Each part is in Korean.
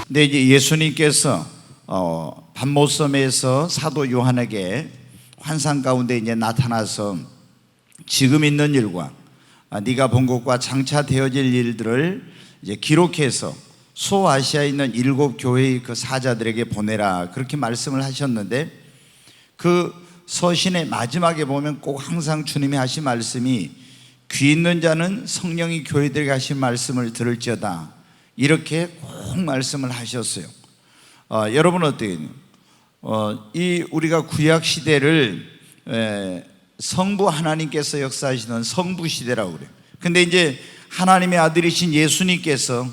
근데 이제 예수님께서 밤모섬에서 사도 요한에게 환상 가운데 이제 나타나서 지금 있는 일과 네가 본 것과 장차 되어질 일들을 이제 기록해서 소아시아에 있는 7 교회의 그 사자들에게 보내라, 그렇게 말씀을 하셨는데, 그 서신의 마지막에 보면 꼭 항상 주님이 하신 말씀이 귀 있는 자는 성령이 교회들에게 하신 말씀을 들을지어다, 이렇게 꼭 말씀을 하셨어요. 여러분 어때요? 이 우리가 구약 시대를 성부 하나님께서 역사하시는 성부 시대라고 그래요. 근데 이제 하나님의 아들이신 예수님께서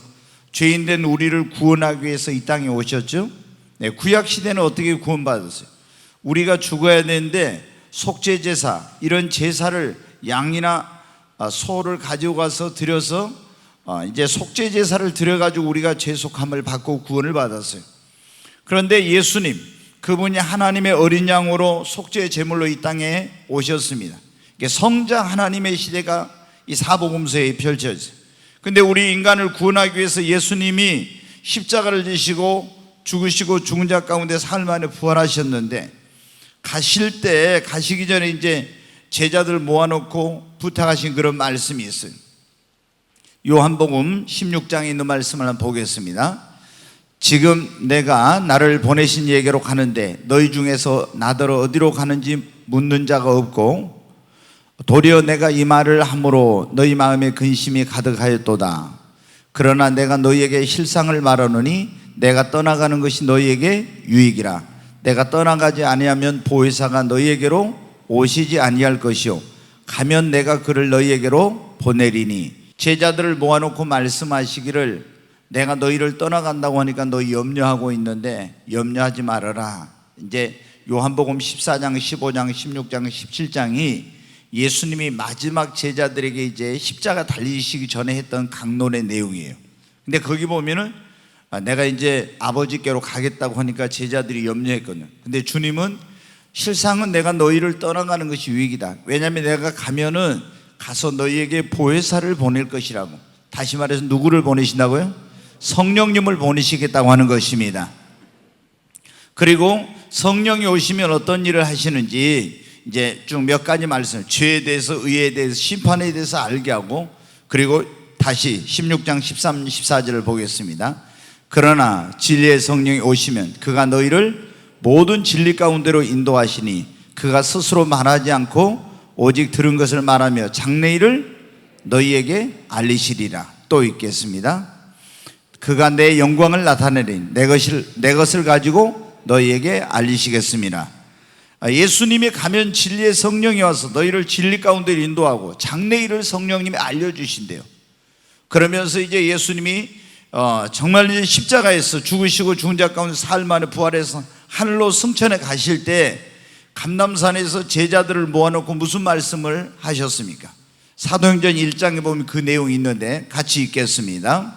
죄인된 우리를 구원하기 위해서 이 땅에 오셨죠. 구약 시대는 어떻게 구원받았어요? 우리가 죽어야 되는데 속죄제사, 이런 제사를 양이나 소를 가지고 가서 드려서 이제 속죄제사를 드려가지고 우리가 죄속함을 받고 구원을 받았어요. 그런데 예수님, 그분이 하나님의 어린 양으로 속죄 제물로 이 땅에 오셨습니다. 성자 하나님의 시대가 이 사복음서에 펼쳐져요. 근데 우리 인간을 구원하기 위해서 예수님이 십자가를 지시고 죽으시고 죽은 자 가운데 사흘 만에 부활하셨는데, 가시기 전에 이제 제자들 모아놓고 부탁하신 그런 말씀이 있어요. 요한복음 16장에 있는 말씀을 한번 보겠습니다. 지금 내가 나를 보내신 이에게로 가는데 너희 중에서 나더러 어디로 가는지 묻는 자가 없고, 도리어 내가 이 말을 함으로 너희 마음에 근심이 가득하였도다. 그러나 내가 너희에게 실상을 말하노니 내가 떠나가는 것이 너희에게 유익이라. 내가 떠나가지 아니하면 보혜사가 너희에게로 오시지 아니할 것이요 가면 내가 그를 너희에게로 보내리니. 제자들을 모아놓고 말씀하시기를, 내가 너희를 떠나간다고 하니까 너희 염려하고 있는데 염려하지 말아라. 이제 요한복음 14장, 15장, 16장, 17장이 예수님이 마지막 제자들에게 이제 십자가 달리시기 전에 했던 강론의 내용이에요. 근데 거기 보면은 내가 이제 아버지께로 가겠다고 하니까 제자들이 염려했거든요. 근데 주님은 실상은 내가 너희를 떠나가는 것이 유익이다. 왜냐하면 내가 가면은 가서 너희에게 보혜사를 보낼 것이라고. 다시 말해서 누구를 보내신다고요? 성령님을 보내시겠다고 하는 것입니다. 그리고 성령이 오시면 어떤 일을 하시는지 이제 쭉 몇 가지 말씀, 죄에 대해서, 의에 대해서, 심판에 대해서 알게 하고, 그리고 다시 16장 13, 14절을 보겠습니다. 그러나 진리의 성령이 오시면 그가 너희를 모든 진리 가운데로 인도하시니 그가 스스로 말하지 않고 오직 들은 것을 말하며 장래일을 너희에게 알리시리라. 또 있겠습니다. 그가 내 영광을 나타내리니 내 것을 가지고 너희에게 알리시겠습니다. 예수님이 가면 진리의 성령이 와서 너희를 진리 가운데 인도하고 장래일을 성령님이 알려주신대요. 그러면서 이제 예수님이 정말 이제 십자가에서 죽으시고 죽은 자 가운데 사흘 만에 부활해서 하늘로 승천해 가실 때 감람산에서 제자들을 모아놓고 무슨 말씀을 하셨습니까? 사도행전 1장에 보면 그 내용이 있는데 같이 읽겠습니다.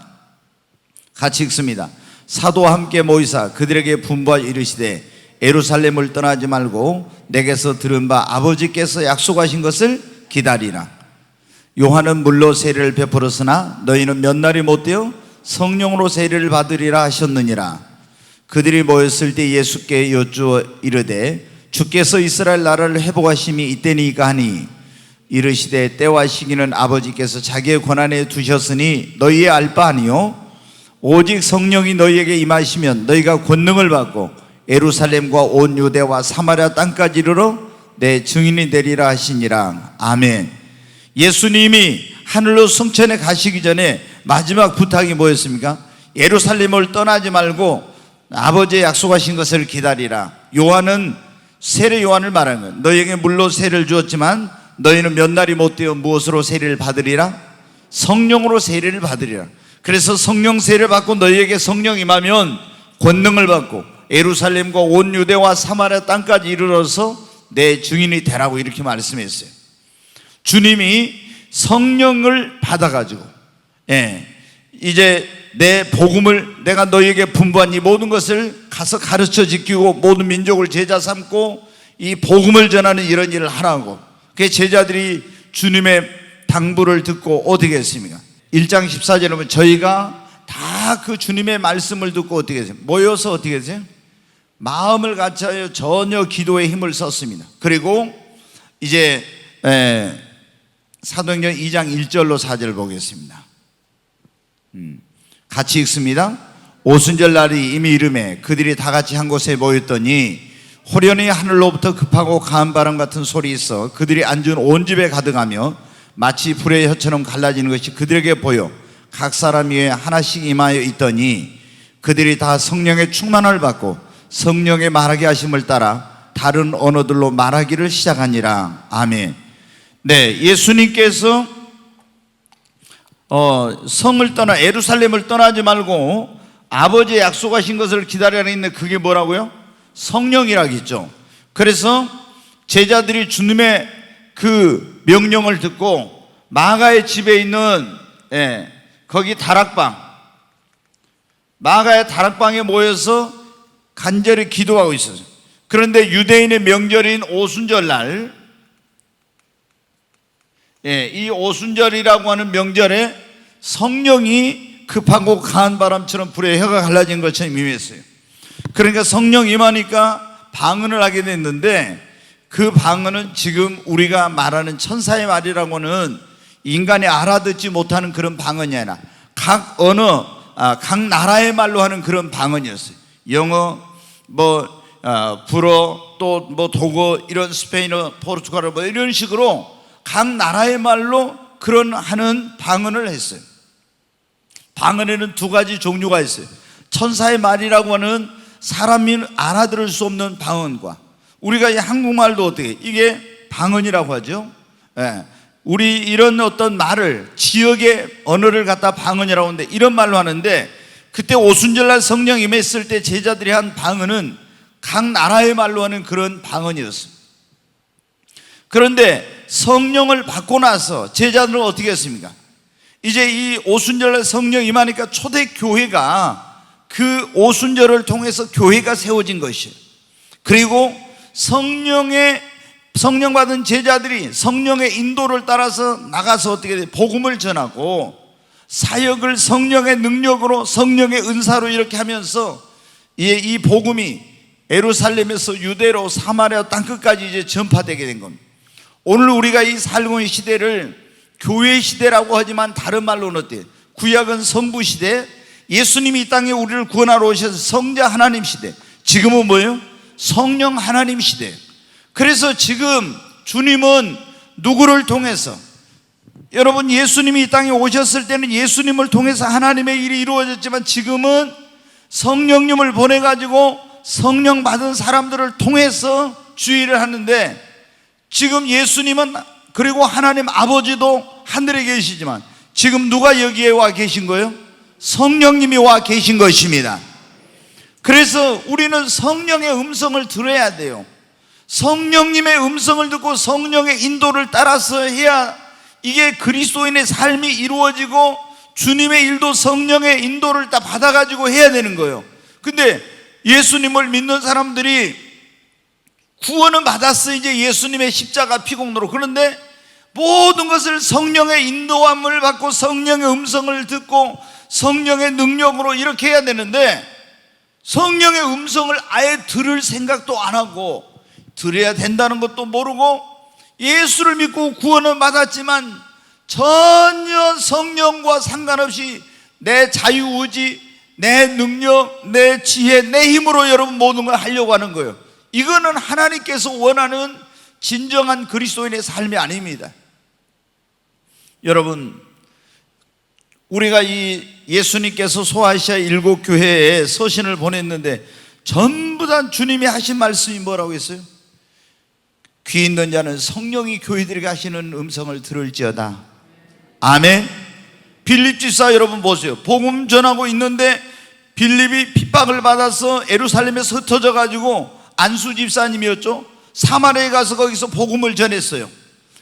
같이 읽습니다. 사도와 함께 모이사 그들에게 분부하 이르시되 예루살렘을 떠나지 말고 내게서 들은 바 아버지께서 약속하신 것을 기다리라. 요한은 물로 세례를 베풀었으나 너희는 몇 날이 못되어 성령으로 세례를 받으리라 하셨느니라. 그들이 모였을 때 예수께 여쭈어 이르되 주께서 이스라엘 나라를 회복하심이 이때니까 하니, 이르시되 때와 시기는 아버지께서 자기의 권한에 두셨으니 너희의 알 바 아니요 오직 성령이 너희에게 임하시면 너희가 권능을 받고 예루살렘과 온 유대와 사마리아 땅까지 이르러 내 증인이 되리라 하시니라. 아멘. 예수님이 하늘로 승천해 가시기 전에 마지막 부탁이 뭐였습니까? 예루살렘을 떠나지 말고 아버지의 약속하신 것을 기다리라. 요한은 세례 요한을 말한 거예요. 너희에게 물로 세례를 주었지만 너희는 몇 날이 못되어 무엇으로 세례를 받으리라? 성령으로 세례를 받으리라. 그래서 성령 세례를 받고 너희에게 성령 임하면 권능을 받고 예루살렘과 온 유대와 사마리아 땅까지 이르러서 내 증인이 되라고 이렇게 말씀했어요. 주님이 성령을 받아가지고 이제 내 복음을 내가 너희에게 분부한 이 모든 것을 가서 가르쳐 지키고 모든 민족을 제자 삼고 이 복음을 전하는 이런 일을 하라고. 그 제자들이 주님의 당부를 듣고 어떻게 했습니까? 1장 14절에 보면 저희가 다 그 주님의 말씀을 듣고 어떻게 하세요? 모여서 어떻게 하세요? 마음을 같이하여 전혀 기도에 힘을 썼습니다. 그리고 이제 사도행전 2장 1절로 4절 보겠습니다. 같이 읽습니다. 오순절 날이 이미 이르매 그들이 다 같이 한 곳에 모였더니 호련히 하늘로부터 급하고 강한 바람 같은 소리 있어 그들이 앉은 온 집에 가득하며 마치 불의 혀처럼 갈라지는 것이 그들에게 보여 각 사람 위에 하나씩 임하여 있더니 그들이 다 성령의 충만을 받고 성령의 말하게 하심을 따라 다른 언어들로 말하기를 시작하니라. 아멘. 네, 예수님께서 성을 떠나 예루살렘을 떠나지 말고 아버지의 약속하신 것을 기다리는 있는데 그게 뭐라고요? 성령이라겠죠. 그래서 제자들이 주님의 그 명령을 듣고 마가의 집에 있는 거기 다락방, 마가의 다락방에 모여서 간절히 기도하고 있었어요. 그런데 유대인의 명절인 오순절날, 이 오순절이라고 하는 명절에 성령이 급하고 강한 바람처럼 불의 혀가 갈라진 것처럼 임했어요. 그러니까 성령 임하니까 방언을 하게 됐는데 그 방언은 지금 우리가 말하는 천사의 말이라고는 인간이 알아듣지 못하는 그런 방언이 아니라 각 언어, 각 나라의 말로 하는 그런 방언이었어요. 영어, 불어, 또 독어, 이런 스페인어, 포르투갈어 이런 식으로 각 나라의 말로 그런 하는 방언을 했어요. 방언에는 두 가지 종류가 있어요. 천사의 말이라고 하는 사람이 알아들을 수 없는 방언과 우리가 이 한국말도 어떻게 이게 방언이라고 하죠. 우리 이런 어떤 말을 지역의 언어를 갖다 방언이라고 하는데 이런 말로 하는데 그때 오순절날 성령 임했을 때 제자들이 한 방언은 각 나라의 말로 하는 그런 방언이었어요. 그런데 성령을 받고 나서 제자들은 어떻게 했습니까? 이제 이 오순절날 성령 임하니까 초대교회가 그 오순절을 통해서 교회가 세워진 것이에요. 그리고 성령 받은 제자들이 성령의 인도를 따라서 나가서 어떻게 돼요? 복음을 전하고 사역을 성령의 능력으로 성령의 은사로 이렇게 하면서 이 복음이 예루살렘에서 유대로 사마리아 땅끝까지 이제 전파되게 된 겁니다. 오늘 우리가 이 살고 있는 시대를 교회 시대라고 하지만 다른 말로는 어때요? 구약은 성부 시대, 예수님이 이 땅에 우리를 구원하러 오셔서 성자 하나님 시대, 지금은 뭐예요? 성령 하나님 시대. 그래서 지금 주님은 누구를 통해서, 여러분 예수님이 이 땅에 오셨을 때는 예수님을 통해서 하나님의 일이 이루어졌지만 지금은 성령님을 보내가지고 성령 받은 사람들을 통해서 주의를 하는데 지금 예수님은 그리고 하나님 아버지도 하늘에 계시지만 지금 누가 여기에 와 계신 거예요? 성령님이 와 계신 것입니다. 그래서 우리는 성령의 음성을 들어야 돼요. 성령님의 음성을 듣고 성령의 인도를 따라서 해야 이게 그리스도인의 삶이 이루어지고 주님의 일도 성령의 인도를 다 받아가지고 해야 되는 거예요. 근데 예수님을 믿는 사람들이 구원은 받았어. 이제 예수님의 십자가 피공로로. 그런데 모든 것을 성령의 인도함을 받고 성령의 음성을 듣고 성령의 능력으로 이렇게 해야 되는데 성령의 음성을 아예 들을 생각도 안 하고 들어야 된다는 것도 모르고 예수를 믿고 구원은 받았지만 전혀 성령과 상관없이 내 자유의지, 내 능력, 내 지혜, 내 힘으로 여러분 모든 걸 하려고 하는 거예요. 이거는 하나님께서 원하는 진정한 그리스도인의 삶이 아닙니다. 여러분, 우리가 이 예수님께서 소아시아 7교회에 서신을 보냈는데 전부 다 주님이 하신 말씀이 뭐라고 했어요? 귀 있는 자는 성령이 교회들에게 하시는 음성을 들을지어다. 아멘. 빌립 집사 여러분 보세요. 복음 전하고 있는데 빌립이 핍박을 받아서 예루살렘에서 흩어져 가지고 안수 집사님이었죠. 사마리아에 가서 거기서 복음을 전했어요.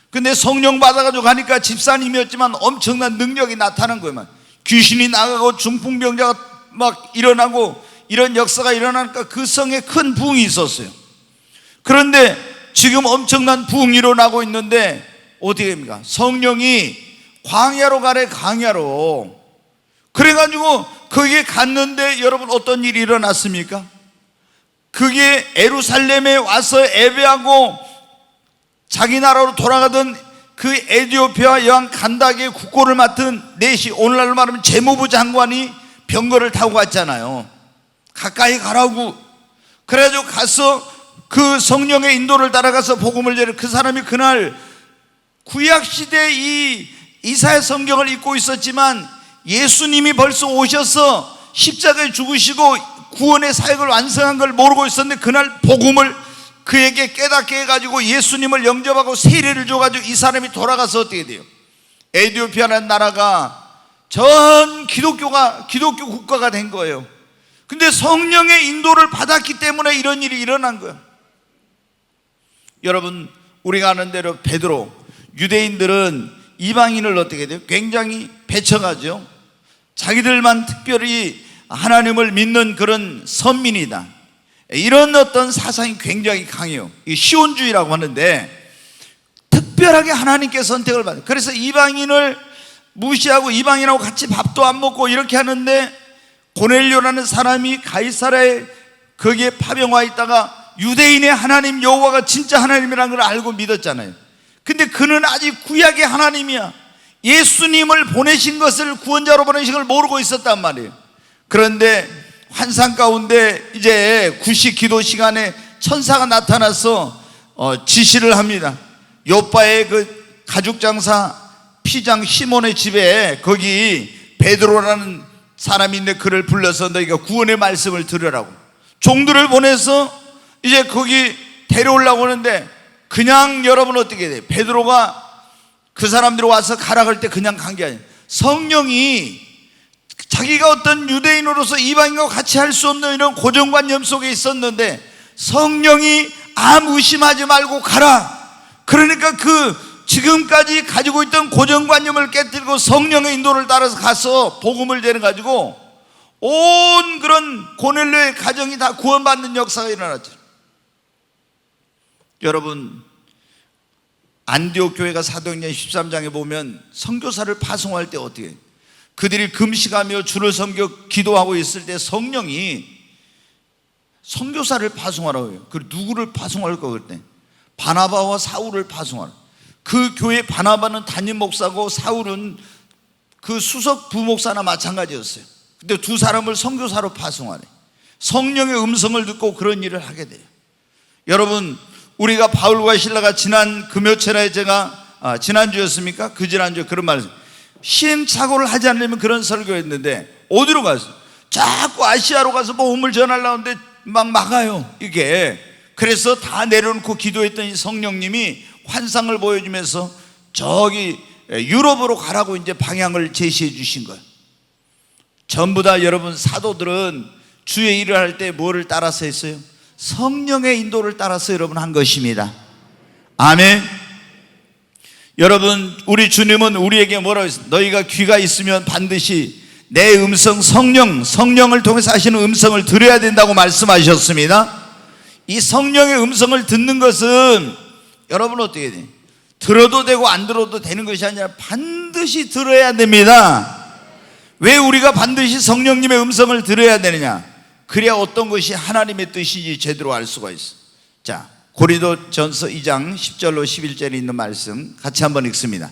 근데 성령 받아가지고 가니까 집사님이었지만 엄청난 능력이 나타난 거예요. 귀신이 나가고 중풍병자가 막 일어나고 이런 역사가 일어나니까 그 성에 큰 부흥이 있었어요. 그런데 지금 엄청난 부흥이 일어나고 있는데 어떻게 됩니까? 성령이 광야로 가래. 광야로. 그래가지고 거기에 갔는데 여러분 어떤 일이 일어났습니까? 그게 예루살렘에 와서 예배하고 자기 나라로 돌아가던 그 에디오피아 여왕 간다게의 국고를 맡은 넷이, 오늘날로 말하면 재무부 장관이 병거를 타고 갔잖아요. 가까이 가라고. 그래가지고 가서 그 성령의 인도를 따라가서 복음을 전해. 그 사람이 그날 구약시대 이 이사야 성경을 읽고 있었지만 예수님이 벌써 오셔서 십자가에 죽으시고 구원의 사역을 완성한 걸 모르고 있었는데, 그날 복음을 그에게 깨닫게 해가지고 예수님을 영접하고 세례를 줘가지고 이 사람이 돌아가서 어떻게 돼요? 에티오피아라는 나라가 전 기독교 국가가 된 거예요. 근데 성령의 인도를 받았기 때문에 이런 일이 일어난 거예요. 여러분, 우리가 아는 대로 베드로, 유대인들은 이방인을 어떻게 돼요? 굉장히 배척하죠. 자기들만 특별히 하나님을 믿는 그런 선민이다, 이런 어떤 사상이 굉장히 강해요. 이 시온주의라고 하는데 특별하게 하나님께 선택을 받아요. 그래서 이방인을 무시하고 이방인하고 같이 밥도 안 먹고 이렇게 하는데, 고넬료라는 사람이 가이사라에 거기에 파병 와 있다가 유대인의 하나님 여호와가 진짜 하나님이라는 걸 알고 믿었잖아요. 근데 그는 아직 구약의 하나님이야, 예수님을 보내신 것을, 구원자로 보내신 걸 모르고 있었단 말이에요. 그런데 환상 가운데 이제 구시 기도 시간에 천사가 나타나서 지시를 합니다. 요바의 그 가죽장사 피장 시몬의 집에 거기 베드로라는 사람이 있는데 그를 불러서 너희가 구원의 말씀을 들으라고. 종들을 보내서 이제 거기 데려오려고 하는데, 그냥 여러분 어떻게 돼요? 베드로가 그 사람들이 와서 가라 그럴 때 그냥 간 게 아니에요. 성령이 자기가 어떤 유대인으로서 이방인과 같이 할 수 없는 이런 고정관념 속에 있었는데, 성령이 아무 의심하지 말고 가라. 그러니까 그 지금까지 가지고 있던 고정관념을 깨뜨리고 성령의 인도를 따라서 가서 복음을 전해가지고 온 그런 고넬료의 가정이 다 구원받는 역사가 일어났죠. 여러분, 안디옥 교회가 사도행전 13장에 보면 선교사를 파송할 때 어떻게 해요? 그들이 금식하며 주를 섬겨 기도하고 있을 때 성령이 선교사를 파송하라고 해요. 그 누구를 파송할까 그때? 바나바와 사울을 파송하라. 그 교회 바나바는 담임 목사고 사울은 그 수석 부목사나 마찬가지였어요. 근데 두 사람을 선교사로 파송하래. 성령의 음성을 듣고 그런 일을 하게 돼요. 여러분, 우리가 바울과 실라가 지난 금요철에 제가 지난주였습니까? 그 지난주에 그런 말을 했어요. 시행착오를 하지 않으려면 그런 설교했는데 어디로 갔어요? 자꾸 아시아로 가서 복음을 전하려고 하는데 막 막아요, 이게. 그래서 다 내려놓고 기도했더니 성령님이 환상을 보여주면서 저기 유럽으로 가라고 이제 방향을 제시해 주신 거예요. 전부 다 여러분, 사도들은 주의 일을 할 때 뭐를 따라서 했어요? 성령의 인도를 따라서 여러분 한 것입니다. 아멘. 여러분, 우리 주님은 우리에게 뭐라고 했어요? 너희가 귀가 있으면 반드시 내 음성, 성령을 통해서 하시는 음성을 들어야 된다고 말씀하셨습니다. 이 성령의 음성을 듣는 것은 여러분 어떻게 돼요? 들어도 되고 안 들어도 되는 것이 아니라 반드시 들어야 됩니다. 왜 우리가 반드시 성령님의 음성을 들어야 되느냐? 그래야 어떤 것이 하나님의 뜻인지 제대로 알 수가 있어. 자, 고린도전서 2장 10절로 11절에 있는 말씀 같이 한번 읽습니다.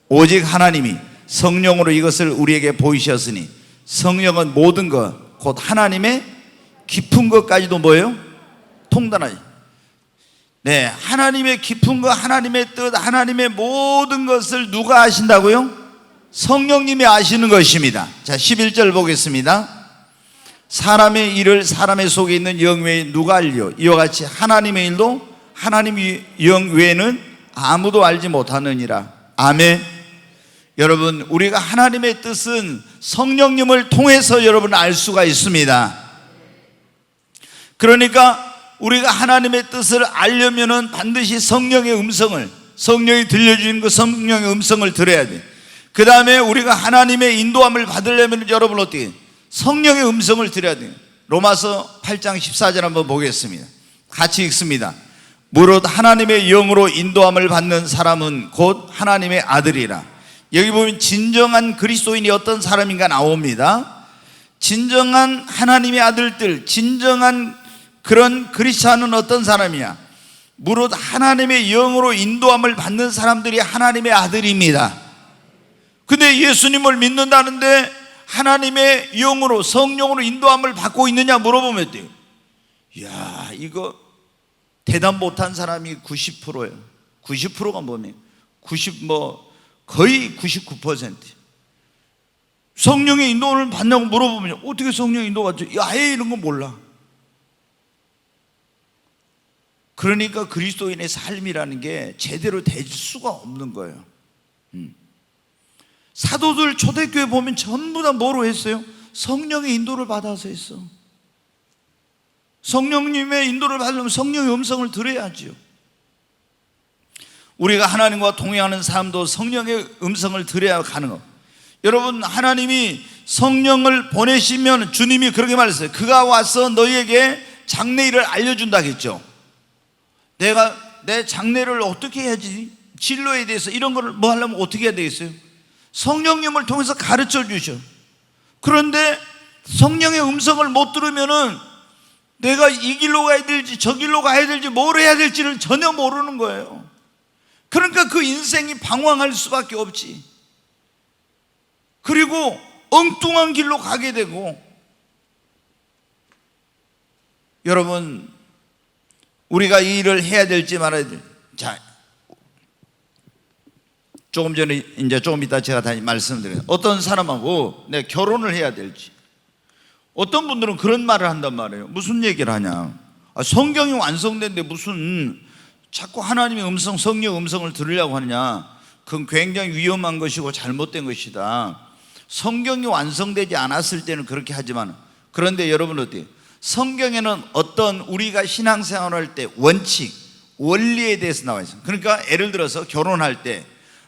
오직 하나님이 성령으로 이것을 우리에게 보이셨으니 성령은 모든 것 곧 하나님의 깊은 것까지도 뭐예요? 통달하지. 네, 하나님의 깊은 것, 하나님의 뜻, 하나님의 모든 것을 누가 아신다고요? 성령님이 아시는 것입니다. 자, 11절 보겠습니다. 사람의 일을 사람의 속에 있는 영 외에 누가 알려? 이와 같이 하나님의 일도 하나님의 영 외에는 아무도 알지 못하느니라. 아멘. 여러분, 우리가 하나님의 뜻은 성령님을 통해서 여러분 알 수가 있습니다. 그러니까 우리가 하나님의 뜻을 알려면은 반드시 성령의 음성을, 성령이 들려주는 그 성령의 음성을 들어야 돼. 그 다음에 우리가 하나님의 인도함을 받으려면 여러분 어떻게 해요? 성령의 음성을 들어야 돼요. 로마서 8장 14절 한번 보겠습니다. 같이 읽습니다. 무릇 하나님의 영으로 인도함을 받는 사람은 곧 하나님의 아들이라. 여기 보면 진정한 그리스도인이 어떤 사람인가 나옵니다. 진정한 하나님의 아들들, 진정한 그런 그리스도는 어떤 사람이야? 무릇 하나님의 영으로 인도함을 받는 사람들이 하나님의 아들입니다. 근데 예수님을 믿는다는데 하나님의 영으로, 성령으로 인도함을 받고 있느냐 물어보면 돼요. 이야, 이거 대답 못한 사람이 90%예요. 90%가 뭐냐? 거의 99%. 성령의 인도를 받냐고 물어보면 어떻게 성령의 인도 받죠? 아예 이런 거 몰라. 그러니까 그리스도인의 삶이라는 게 제대로 될 수가 없는 거예요. 사도들 초대교회 보면 전부 다 뭐로 했어요? 성령의 인도를 받아서 했어. 성령님의 인도를 받으려면 성령의 음성을 들어야지요. 우리가 하나님과 동행하는 삶도 성령의 음성을 들어야 가는 거. 여러분, 하나님이 성령을 보내시면 주님이 그렇게 말했어요. 그가 와서 너희에게 장래일을 알려준다 했죠. 내가 내 장래를 어떻게 해야지, 진로에 대해서 이런 거를 뭐 하려면 어떻게 해야 되겠어요? 성령님을 통해서 가르쳐 주셔. 그런데 성령의 음성을 못 들으면은 내가 이 길로 가야 될지 저 길로 가야 될지 뭘 해야 될지를 전혀 모르는 거예요. 그러니까 그 인생이 방황할 수밖에 없지. 그리고 엉뚱한 길로 가게 되고. 여러분, 우리가 이 일을 해야 될지 말아야 될지, 자, 조금 전에 이제 조금 이따 제가 다시 말씀드려요. 어떤 사람하고 내 결혼을 해야 될지. 어떤 분들은 그런 말을 한단 말이에요. 무슨 얘기를 하냐? 성경이 완성된데 무슨 자꾸 하나님의 음성, 성령 음성을 들으려고 하느냐? 그건 굉장히 위험한 것이고 잘못된 것이다. 성경이 완성되지 않았을 때는 그렇게 하지만, 그런데 여러분 어때요? 성경에는 어떤 우리가 신앙생활을 할 때 원칙, 원리에 대해서 나와 있어요. 그러니까 예를 들어서 결혼할 때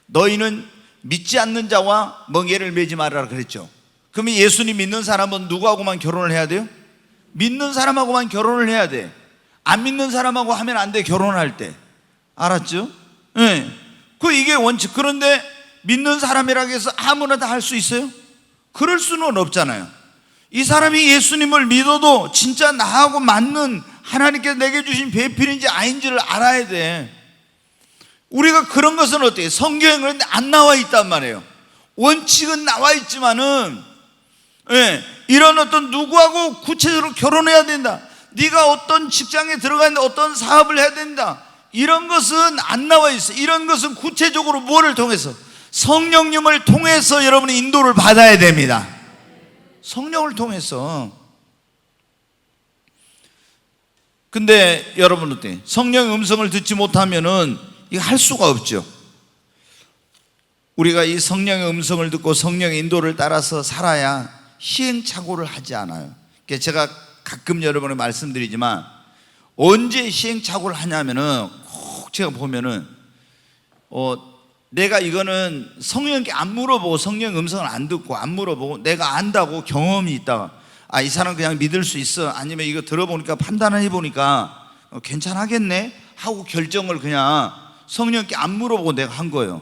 너희는 믿지 않는 자와 멍에를 매지 말아라 그랬죠. 그러면 예수님 믿는 사람은 누구하고만 결혼을 해야 돼요? 믿는 사람하고만 결혼을 해야 돼. 안 믿는 사람하고 하면 안 돼, 결혼할 때. 알았죠? 네. 이게 원칙. 그런데 믿는 사람이라고 해서 아무나 다 할 수 있어요? 그럴 수는 없잖아요. 이 사람이 예수님을 믿어도 진짜 나하고 맞는, 하나님께서 내게 주신 배필인지 아닌지를 알아야 돼. 우리가 그런 것은 어때요? 성경에 그런데 안 나와 있단 말이에요. 원칙은 나와 있지만은, 이런 어떤 누구하고 구체적으로 결혼해야 된다, 네가 어떤 직장에 들어가야 된다, 어떤 사업을 해야 된다, 이런 것은 안 나와 있어요. 이런 것은 구체적으로 뭐를 통해서? 성령님을 통해서 여러분이 인도를 받아야 됩니다. 성령을 통해서. 근데 여러분 어때요? 성령의 음성을 듣지 못하면은 이거 할 수가 없죠. 우리가 이 성령의 음성을 듣고 성령의 인도를 따라서 살아야 시행착오를 하지 않아요. 제가 가끔 여러분에 말씀드리지만, 언제 시행착오를 하냐면은 꼭 제가 보면은 내가 이거는 성령께 안 물어보고, 성령 음성을 안 듣고 안 물어보고 내가 안다고 경험이 있다가, 이 사람 그냥 믿을 수 있어, 아니면 이거 들어보니까 판단을 해보니까 괜찮하겠네 하고 결정을 그냥 성령께 안 물어보고 내가 한 거예요.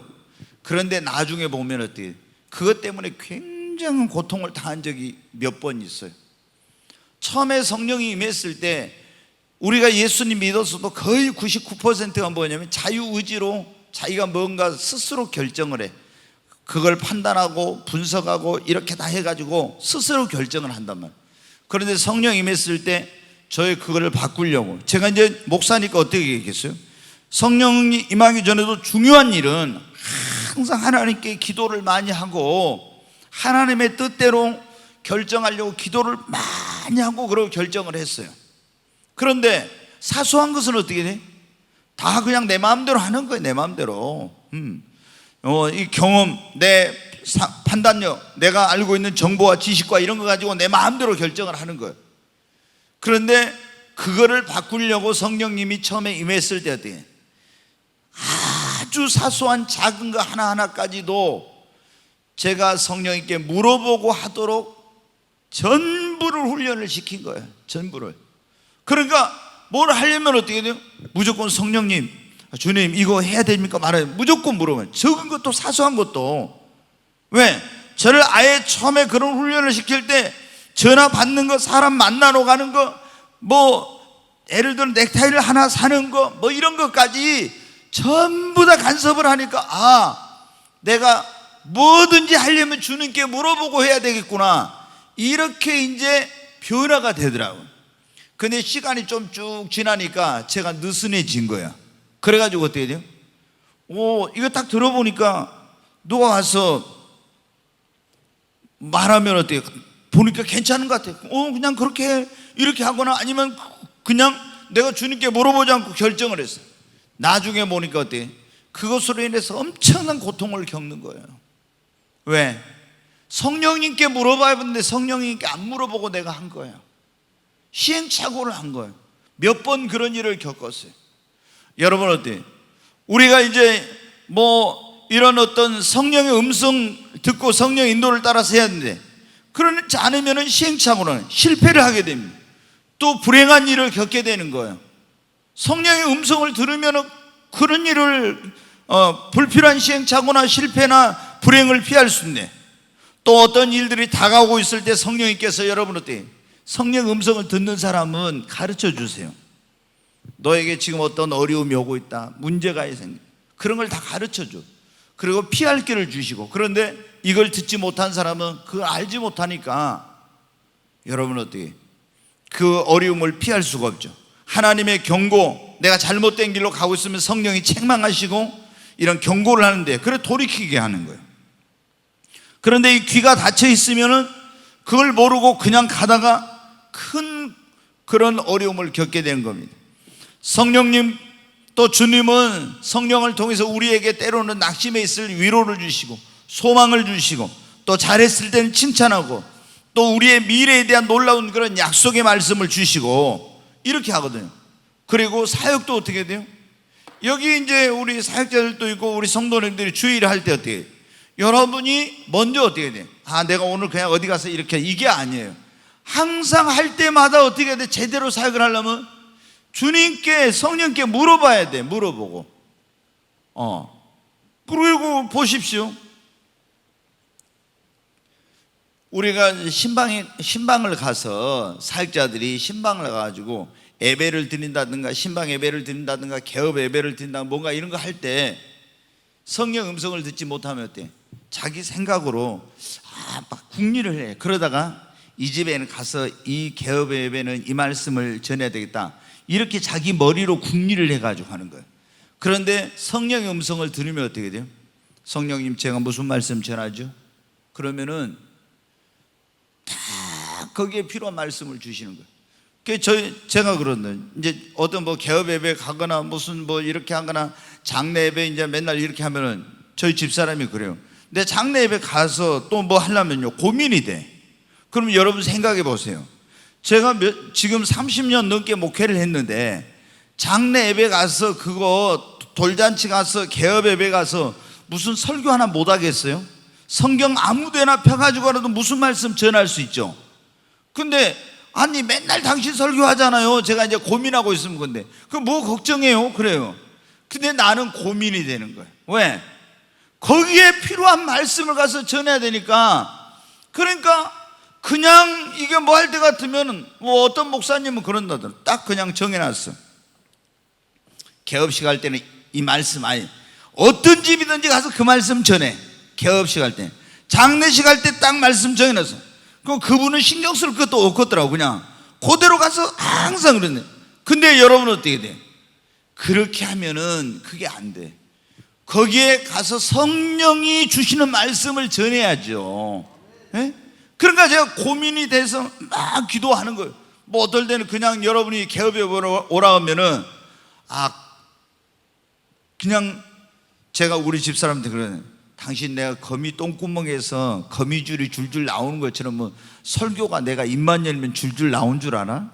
그런데 나중에 보면 어떻게, 그것 때문에 굉장한 고통을 당한 적이 몇 번 있어요. 처음에 성령이 임했을 때 우리가 예수님 믿었어도 거의 99%가 뭐냐면 자유의지로 자기가 뭔가 스스로 결정을 해. 그걸 판단하고 분석하고 이렇게 다 해가지고 스스로 결정을 한단 말이에요. 그런데 성령 임했을 때 저희 그거를 바꾸려고, 제가 이제 목사니까 어떻게 얘기했어요? 성령이 임하기 전에도 중요한 일은 항상 하나님께 기도를 많이 하고 하나님의 뜻대로 결정하려고 기도를 많이 하고 그러고 결정을 했어요. 그런데 사소한 것은 어떻게 돼? 다 그냥 내 마음대로 하는 거예요. 내 마음대로. 이 경험, 내 판단력, 내가 알고 있는 정보와 지식과 이런 거 가지고 내 마음대로 결정을 하는 거예요. 그런데 그거를 바꾸려고 성령님이 처음에 임했을 때 어떻게, 아주 사소한 작은 거 하나하나까지도 제가 성령님께 물어보고 하도록 전부를 훈련을 시킨 거예요. 전부를. 그러니까 뭘 하려면 어떻게 돼요? 무조건 성령님, 주님 이거 해야 됩니까 말아요. 무조건 물어봐요. 적은 것도 사소한 것도. 왜? 저를 아예 처음에 그런 훈련을 시킬 때 전화 받는 거, 사람 만나러 가는 거, 뭐 예를 들어 넥타이를 하나 사는 거, 뭐 이런 것까지 전부 다 간섭을 하니까 내가 뭐든지 하려면 주님께 물어보고 해야 되겠구나, 이렇게 이제 변화가 되더라고요. 근데 시간이 좀 쭉 지나니까 제가 느슨해진 거야. 그래가지고 어떻게 돼요? 이거 딱 들어보니까 누가 와서 말하면 어때요? 보니까 괜찮은 것 같아요. 그냥 그렇게 이렇게 하거나 아니면 그냥 내가 주님께 물어보지 않고 결정을 했어요. 나중에 보니까 어때요? 그것으로 인해서 엄청난 고통을 겪는 거예요. 왜? 성령님께 물어봐야 했는데 성령님께 안 물어보고 내가 한 거예요. 시행착오를 한 거예요. 몇 번 그런 일을 겪었어요. 여러분 어때요? 우리가 이제 뭐 이런 어떤 성령의 음성 듣고 성령 인도를 따라서 해야 되는데, 그렇지 않으면 시행착오는 실패를 하게 됩니다. 또 불행한 일을 겪게 되는 거예요. 성령의 음성을 들으면 그런 일을 불필요한 시행착오나 실패나 불행을 피할 수 있네. 또 어떤 일들이 다가오고 있을 때 성령님께서 여러분 어때요? 성령 음성을 듣는 사람은 가르쳐 주세요. 너에게 지금 어떤 어려움이 오고 있다, 문제가 생겨, 그런 걸 다 가르쳐 줘. 그리고 피할 길을 주시고. 그런데 이걸 듣지 못한 사람은 그걸 알지 못하니까 여러분 어떻게 그 어려움을 피할 수가 없죠. 하나님의 경고, 내가 잘못된 길로 가고 있으면 성령이 책망하시고 이런 경고를 하는데, 그래 돌이키게 하는 거예요. 그런데 이 귀가 닫혀 있으면은 그걸 모르고 그냥 가다가 큰 그런 어려움을 겪게 되는 겁니다. 성령님, 또 주님은 성령을 통해서 우리에게 때로는 낙심해 있을 위로를 주시고 소망을 주시고, 또 잘했을 때는 칭찬하고, 또 우리의 미래에 대한 놀라운 그런 약속의 말씀을 주시고 이렇게 하거든요. 그리고 사역도 어떻게 돼요? 여기 이제 우리 사역자들도 있고 우리 성도님들이 주의를 할 때 어떻게 해요? 여러분이 먼저 어떻게 돼요? 내가 오늘 그냥 어디 가서 이렇게, 이게 아니에요. 항상 할 때마다 어떻게 해야 돼? 제대로 사역을 하려면 주님께, 성령께 물어봐야 돼. 물어보고. 그리고 보십시오. 우리가 신방을 가서, 사역자들이 신방을 가가지고 예배를 드린다든가, 신방 예배를 드린다든가, 개업 예배를 드린다든가, 뭔가 이런 거 할 때 성령 음성을 듣지 못하면 어때? 자기 생각으로 막 궁리를 해. 그러다가 이 집에는 가서 이 개업 예배는 이 말씀을 전해야 되겠다, 이렇게 자기 머리로 궁리를 해가지고 하는 거예요. 그런데 성령의 음성을 들으면 어떻게 돼요? 성령님, 제가 무슨 말씀 전하죠? 그러면은 다 거기에 필요한 말씀을 주시는 거예요. 제가 그러는, 이제 어떤 뭐 개업 예배 가거나 무슨 뭐 이렇게 하거나 장례 예배 이제 맨날 이렇게 하면은 저희 집사람이 그래요. 근데 장례 예배 가서 또 뭐 하려면요 고민이 돼. 그럼 여러분 생각해 보세요. 제가 지금 30년 넘게 목회를 했는데 장례 예배 가서, 그거 돌잔치 가서, 개업 예배 가서 무슨 설교 하나 못 하겠어요? 성경 아무데나 펴가지고라도 무슨 말씀 전할 수 있죠. 근데 아니 맨날 당신 설교하잖아요. 제가 이제 고민하고 있으면, 근데 그 뭐 걱정해요? 그래요. 근데 나는 고민이 되는 거예요. 왜? 거기에 필요한 말씀을 가서 전해야 되니까. 그러니까 그냥 이게 뭐 할 때 같으면, 뭐 어떤 목사님은 그런다더라. 딱 그냥 정해놨어. 개업식 할 때는 이 말씀, 아니 어떤 집이든지 가서 그 말씀 전해. 개업식 할 때, 장례식 할 때 딱 말씀 정해놨어. 그럼 그분은 신경 쓸 것도 없겠더라고. 그냥 그대로 가서 항상 그러네. 근데 여러분은 어떻게 돼? 그렇게 하면은 그게 안 돼. 거기에 가서 성령이 주시는 말씀을 전해야죠. 예? 그러니까 제가 고민이 돼서 막 기도하는 거예요. 뭐 어떨 때는 그냥 여러분이 개업에 오라 하면은 그냥 제가 우리 집사람한테 그러네. 당신 내가 거미 똥구멍에서 거미줄이 줄줄 나오는 것처럼 뭐 설교가 내가 입만 열면 줄줄 나온 줄 아나?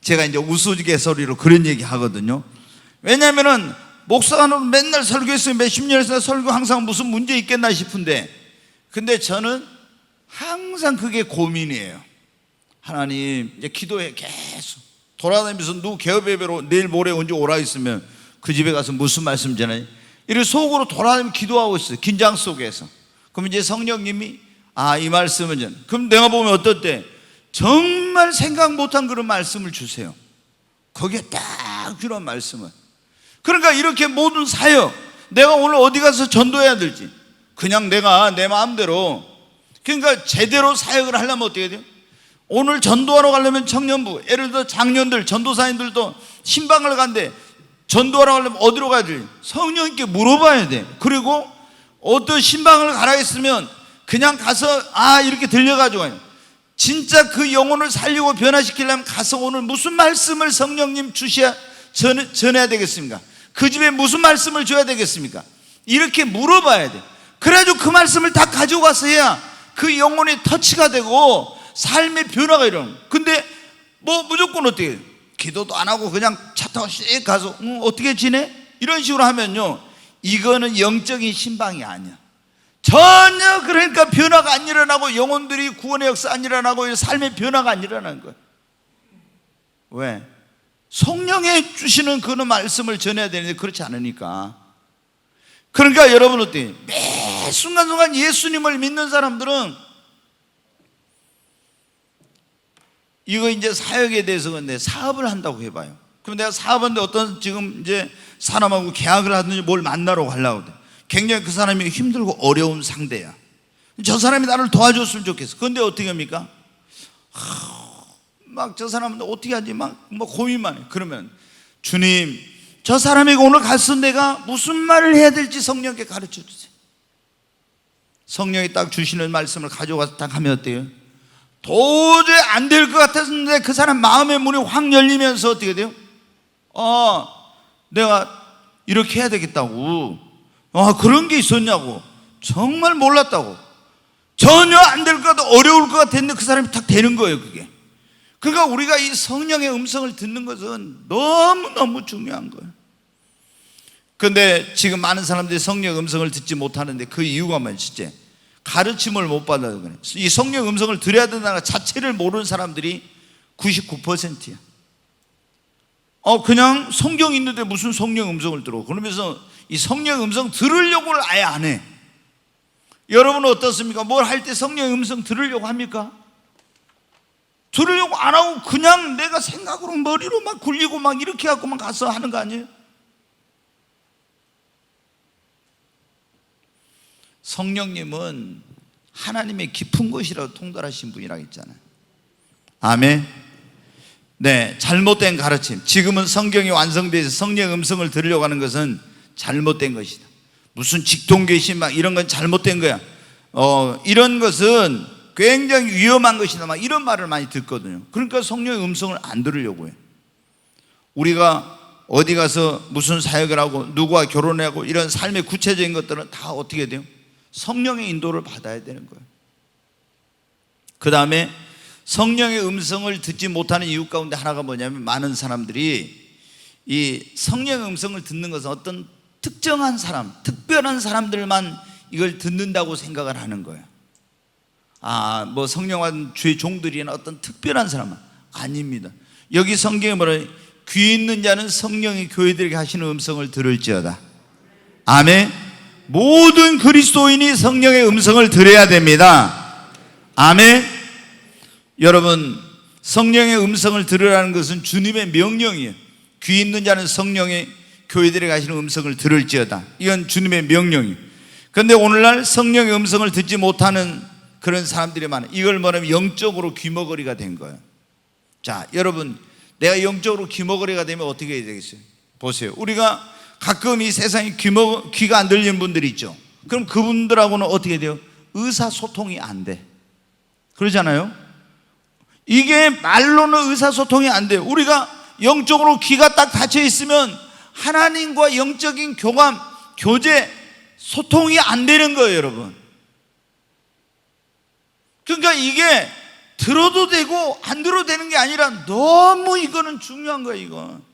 제가 이제 우스갯소리로 그런 얘기 하거든요. 왜냐면은 목사는 맨날 설교했으면 몇십 년에서 설교 항상 무슨 문제 있겠나 싶은데, 근데 저는 항상 그게 고민이에요. 하나님, 이제 기도해. 계속 돌아다니면서 누구 개업 예배로 내일 모레 언제 오라 했으면 그 집에 가서 무슨 말씀 전하지? 이렇게 속으로 돌아다니며 기도하고 있어요. 긴장 속에서. 그럼 이제 성령님이 이 말씀은 그럼 내가 보면 어떨 때 정말 생각 못한 그런 말씀을 주세요. 거기에 딱 필요한 말씀을. 그러니까 이렇게 모든 사역, 내가 오늘 어디 가서 전도해야 될지 그냥 내가 내 마음대로, 그러니까 제대로 사역을 하려면 어떻게 돼요? 오늘 전도하러 가려면 청년부, 예를 들어 장년들, 전도사님들도 신방을 간대. 전도하러 가려면 어디로 가야 돼? 성령님께 물어봐야 돼. 그리고 어떤 신방을 가라 했으면 그냥 가서 이렇게 들려가지고 진짜 그 영혼을 살리고 변화시키려면 가서 오늘 무슨 말씀을 성령님 주셔야 전해야 되겠습니까? 그 집에 무슨 말씀을 줘야 되겠습니까? 이렇게 물어봐야 돼. 그래가지고 그 말씀을 다 가지고 가서 해야 그 영혼이 터치가 되고 삶의 변화가 일어나는. 근데 뭐 무조건 어떻게 해요? 기도도 안 하고 그냥 차 타고 씩 가서 어떻게 지내? 이런 식으로 하면요, 이거는 영적인 신방이 아니야. 전혀. 그러니까 변화가 안 일어나고 영혼들이 구원의 역사 안 일어나고 삶의 변화가 안 일어나는 거야. 왜? 성령이 주시는 그런 말씀을 전해야 되는데 그렇지 않으니까. 그러니까 여러분 어때요? 매 순간순간 예수님을 믿는 사람들은 이거 이제 사역에 대해서 근데 사업을 한다고 해봐요. 그럼 내가 사업하는데 어떤 지금 이제 사람하고 계약을 하든지 뭘 만나러 가려고 돼. 굉장히 그 사람이 힘들고 어려운 상대야. 저 사람이 나를 도와줬으면 좋겠어. 그런데 어떻게 합니까? 막 저 사람은 어떻게 하지? 막 뭐 고민만 해. 그러면 주님, 저 사람에게 오늘 가서 내가 무슨 말을 해야 될지 성령께 가르쳐 주세요. 성령이 딱 주시는 말씀을 가져가서 딱 하면 어때요? 도저히 안 될 것 같았는데 그 사람 마음의 문이 확 열리면서 어떻게 돼요? 내가 이렇게 해야 되겠다고. 그런 게 있었냐고. 정말 몰랐다고. 전혀 안 될 것 같아, 어려울 것 같았는데 그 사람이 딱 되는 거예요, 그게. 그러니까 우리가 이 성령의 음성을 듣는 것은 너무너무 중요한 거예요. 그런데 지금 많은 사람들이 성령의 음성을 듣지 못하는데 그 이유가 뭐지? 가르침을 못 받아서 그래. 이 성령 음성을 들어야 된다는 자체를 모르는 사람들이 99%야. 그냥 성경 있는데 무슨 성령 음성을 들어? 그러면서 이 성령 음성 들으려고를 아예 안 해. 여러분은 어떻습니까? 뭘 할 때 성령 음성 들으려고 합니까? 들으려고 안 하고 그냥 내가 생각으로 머리로 막 굴리고 막 이렇게 갖고만 가서 하는 거 아니에요? 성령님은 하나님의 깊은 곳이라고 통달하신 분이라고 했잖아요. 아멘. 네, 잘못된 가르침. 지금은 성경이 완성돼서 성령의 음성을 들으려고 하는 것은 잘못된 것이다. 무슨 직통계시 막 이런 건 잘못된 거야. 이런 것은 굉장히 위험한 것이다. 막 이런 말을 많이 듣거든요. 그러니까 성령의 음성을 안 들으려고 해요. 우리가 어디 가서 무슨 사역을 하고 누구와 결혼하고 이런 삶의 구체적인 것들은 다 어떻게 돼요? 성령의 인도를 받아야 되는 거예요. 그 다음에 성령의 음성을 듣지 못하는 이유 가운데 하나가 뭐냐면, 많은 사람들이 이 성령의 음성을 듣는 것은 어떤 특정한 사람, 특별한 사람들만 이걸 듣는다고 생각을 하는 거예요. 뭐 성령한 주의 종들이나 어떤 특별한 사람은 아닙니다. 여기 성경에 뭐라, 귀 있는 자는 성령이 교회들에게 하시는 음성을 들을지어다. 아멘. 모든 그리스도인이 성령의 음성을 들어야 됩니다. 아멘. 여러분, 성령의 음성을 들으라는 것은 주님의 명령이에요. 귀 있는 자는 성령의 교회들에게 하시는 음성을 들을지어다. 이건 주님의 명령이에요. 그런데 오늘날 성령의 음성을 듣지 못하는 그런 사람들이 많아요. 이걸 말하면 영적으로 귀머거리가 된 거예요. 자, 여러분, 내가 영적으로 귀머거리가 되면 어떻게 해야 되겠어요? 보세요. 우리가 가끔 이 세상에 귀가 안 들리는 분들이 있죠. 그럼 그분들하고는 어떻게 돼요? 의사소통이 안 돼. 그러잖아요. 이게 말로는 의사소통이 안 돼요. 우리가 영적으로 귀가 딱 닫혀 있으면 하나님과 영적인 교감, 교제, 소통이 안 되는 거예요, 여러분. 그러니까 이게 들어도 되고 안 들어도 되는 게 아니라 너무 이거는 중요한 거예요, 이건.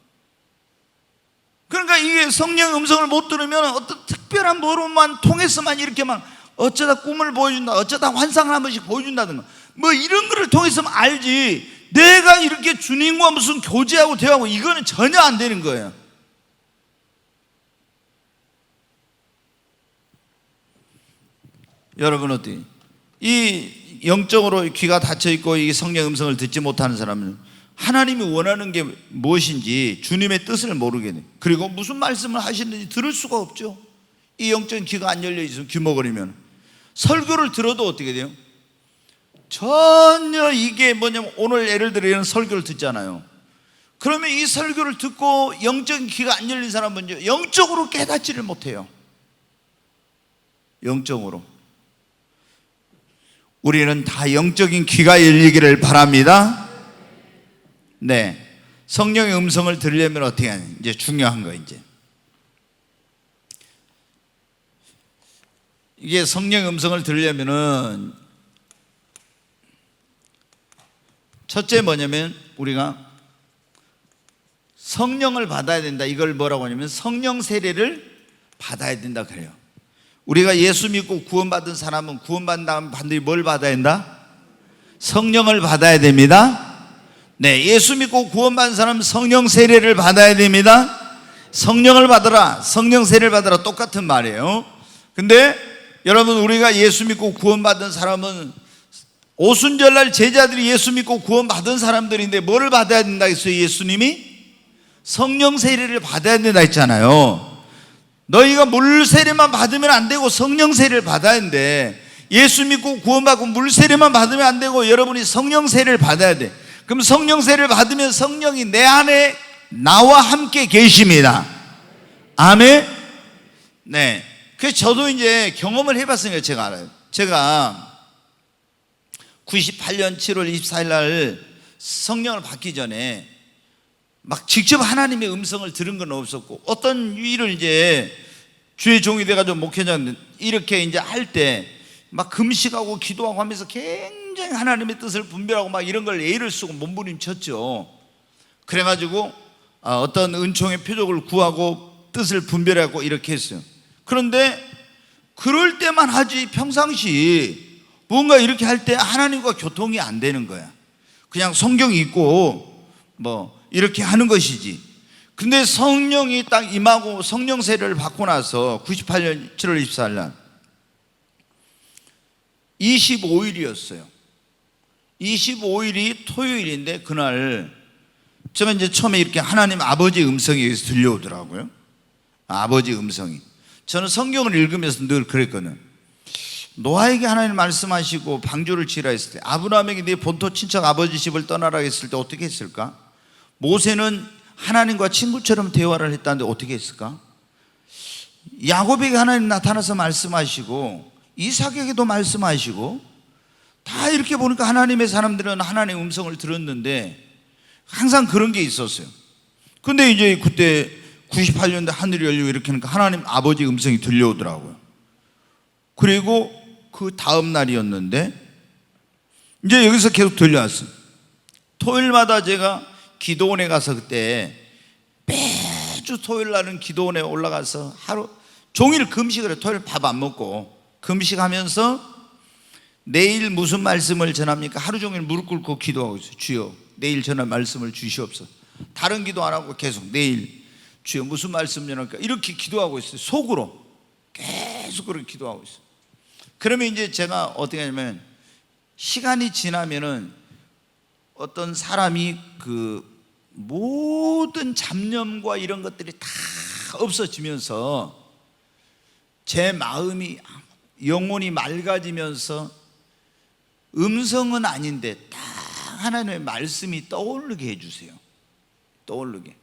그러니까 이게 성령 음성을 못 들으면 어떤 특별한 뭐로만 통해서만 이렇게만 어쩌다 꿈을 보여준다, 어쩌다 환상을 한 번씩 보여준다든가 뭐 이런 거를 통해서만 알지, 내가 이렇게 주님과 무슨 교제하고 대화하고 이거는 전혀 안 되는 거예요. 여러분 어때요? 이 영적으로 귀가 닫혀 있고 이 성령 음성을 듣지 못하는 사람은 하나님이 원하는 게 무엇인지 주님의 뜻을 모르게 돼. 그리고 무슨 말씀을 하시는지 들을 수가 없죠. 이 영적인 귀가 안 열려 있으면 귀머거리면 설교를 들어도 어떻게 돼요? 전혀 이게 뭐냐면 오늘 예를 들어 이런 설교를 듣잖아요. 그러면 이 설교를 듣고 영적인 귀가 안 열린 사람은 영적으로 깨닫지를 못해요. 영적으로. 우리는 다 영적인 귀가 열리기를 바랍니다. 네, 성령의 음성을 들으려면 어떻게 하냐? 이제 중요한 거 이제 이게 성령의 음성을 들으려면은 첫째 뭐냐면 우리가 성령을 받아야 된다. 이걸 뭐라고 하냐면 성령 세례를 받아야 된다 그래요. 우리가 예수 믿고 구원받은 사람은 구원받은 다음 반드시 뭘 받아야 된다? 성령을 받아야 됩니다. 네, 예수 믿고 구원받은 사람은 성령 세례를 받아야 됩니다. 성령을 받아라, 성령 세례를 받아라, 똑같은 말이에요. 근데 여러분, 우리가 예수 믿고 구원받은 사람은 오순절날 제자들이 예수 믿고 구원받은 사람들인데 뭐를 받아야 된다 했어요? 예수님이 성령 세례를 받아야 된다 했잖아요. 너희가 물 세례만 받으면 안 되고 성령 세례를 받아야 하는데, 예수 믿고 구원받고 물 세례만 받으면 안 되고 여러분이 성령 세례를 받아야 돼. 그럼 성령 세례를 받으면 성령이 내 안에 나와 함께 계십니다. 아멘. 네. 그래서 저도 이제 경험을 해봤으니까 제가 알아요. 제가 98년 7월 24일 날 성령을 받기 전에 막 직접 하나님의 음성을 들은 건 없었고, 어떤 일을 이제 주의 종이 돼가지고 목회자는 이렇게 이제 할 때 막 금식하고 기도하고 하면서 굉장히 하나님의 뜻을 분별하고 막 이런 걸 애를 쓰고 몸부림쳤죠. 그래가지고 어떤 은총의 표적을 구하고 뜻을 분별하고 이렇게 했어요. 그런데 그럴 때만 하지 평상시 뭔가 이렇게 할 때 하나님과 교통이 안 되는 거야. 그냥 성경 읽고 뭐 이렇게 하는 것이지. 근데 성령이 딱 임하고 성령 세례를 받고 나서 98년 7월 24일 날 25일이었어요 25일이 토요일인데 그날 제가 이제 처음에 이렇게 하나님 아버지 음성이 여기서 들려오더라고요. 아버지 음성이. 저는 성경을 읽으면서 늘 그랬거든요. 노아에게 하나님 말씀하시고 방주를 지으라 했을 때, 아브라함에게 네 본토 친척 아버지 집을 떠나라 했을 때 어떻게 했을까? 모세는 하나님과 친구처럼 대화를 했다는데 어떻게 했을까? 야곱에게 하나님 나타나서 말씀하시고 이삭에게도 말씀하시고, 다 이렇게 보니까 하나님의 사람들은 하나님의 음성을 들었는데 항상 그런 게 있었어요. 근데 이제 그때 98년대 하늘이 열리고 이렇게 하니까 하나님 아버지 음성이 들려오더라고요. 그리고 그 다음 날이었는데 이제 여기서 계속 들려왔어요. 토요일마다 제가 기도원에 가서 그때 매주 토요일 날은 기도원에 올라가서 하루 종일 금식을 해요. 토요일 밥 안 먹고 금식하면서 내일 무슨 말씀을 전합니까? 하루 종일 무릎 꿇고 기도하고 있어요. 주여 내일 전할 말씀을 주시옵소서. 다른 기도 안 하고 계속 내일 주여 무슨 말씀 전할까? 이렇게 기도하고 있어요. 속으로 계속 그렇게 기도하고 있어요. 그러면 이제 제가 어떻게 하냐면, 시간이 지나면은 어떤 사람이 그 모든 잡념과 이런 것들이 다 없어지면서 제 마음이 영혼이 맑아지면서 음성은 아닌데 딱 하나님의 말씀이 떠오르게 해주세요. 떠오르게.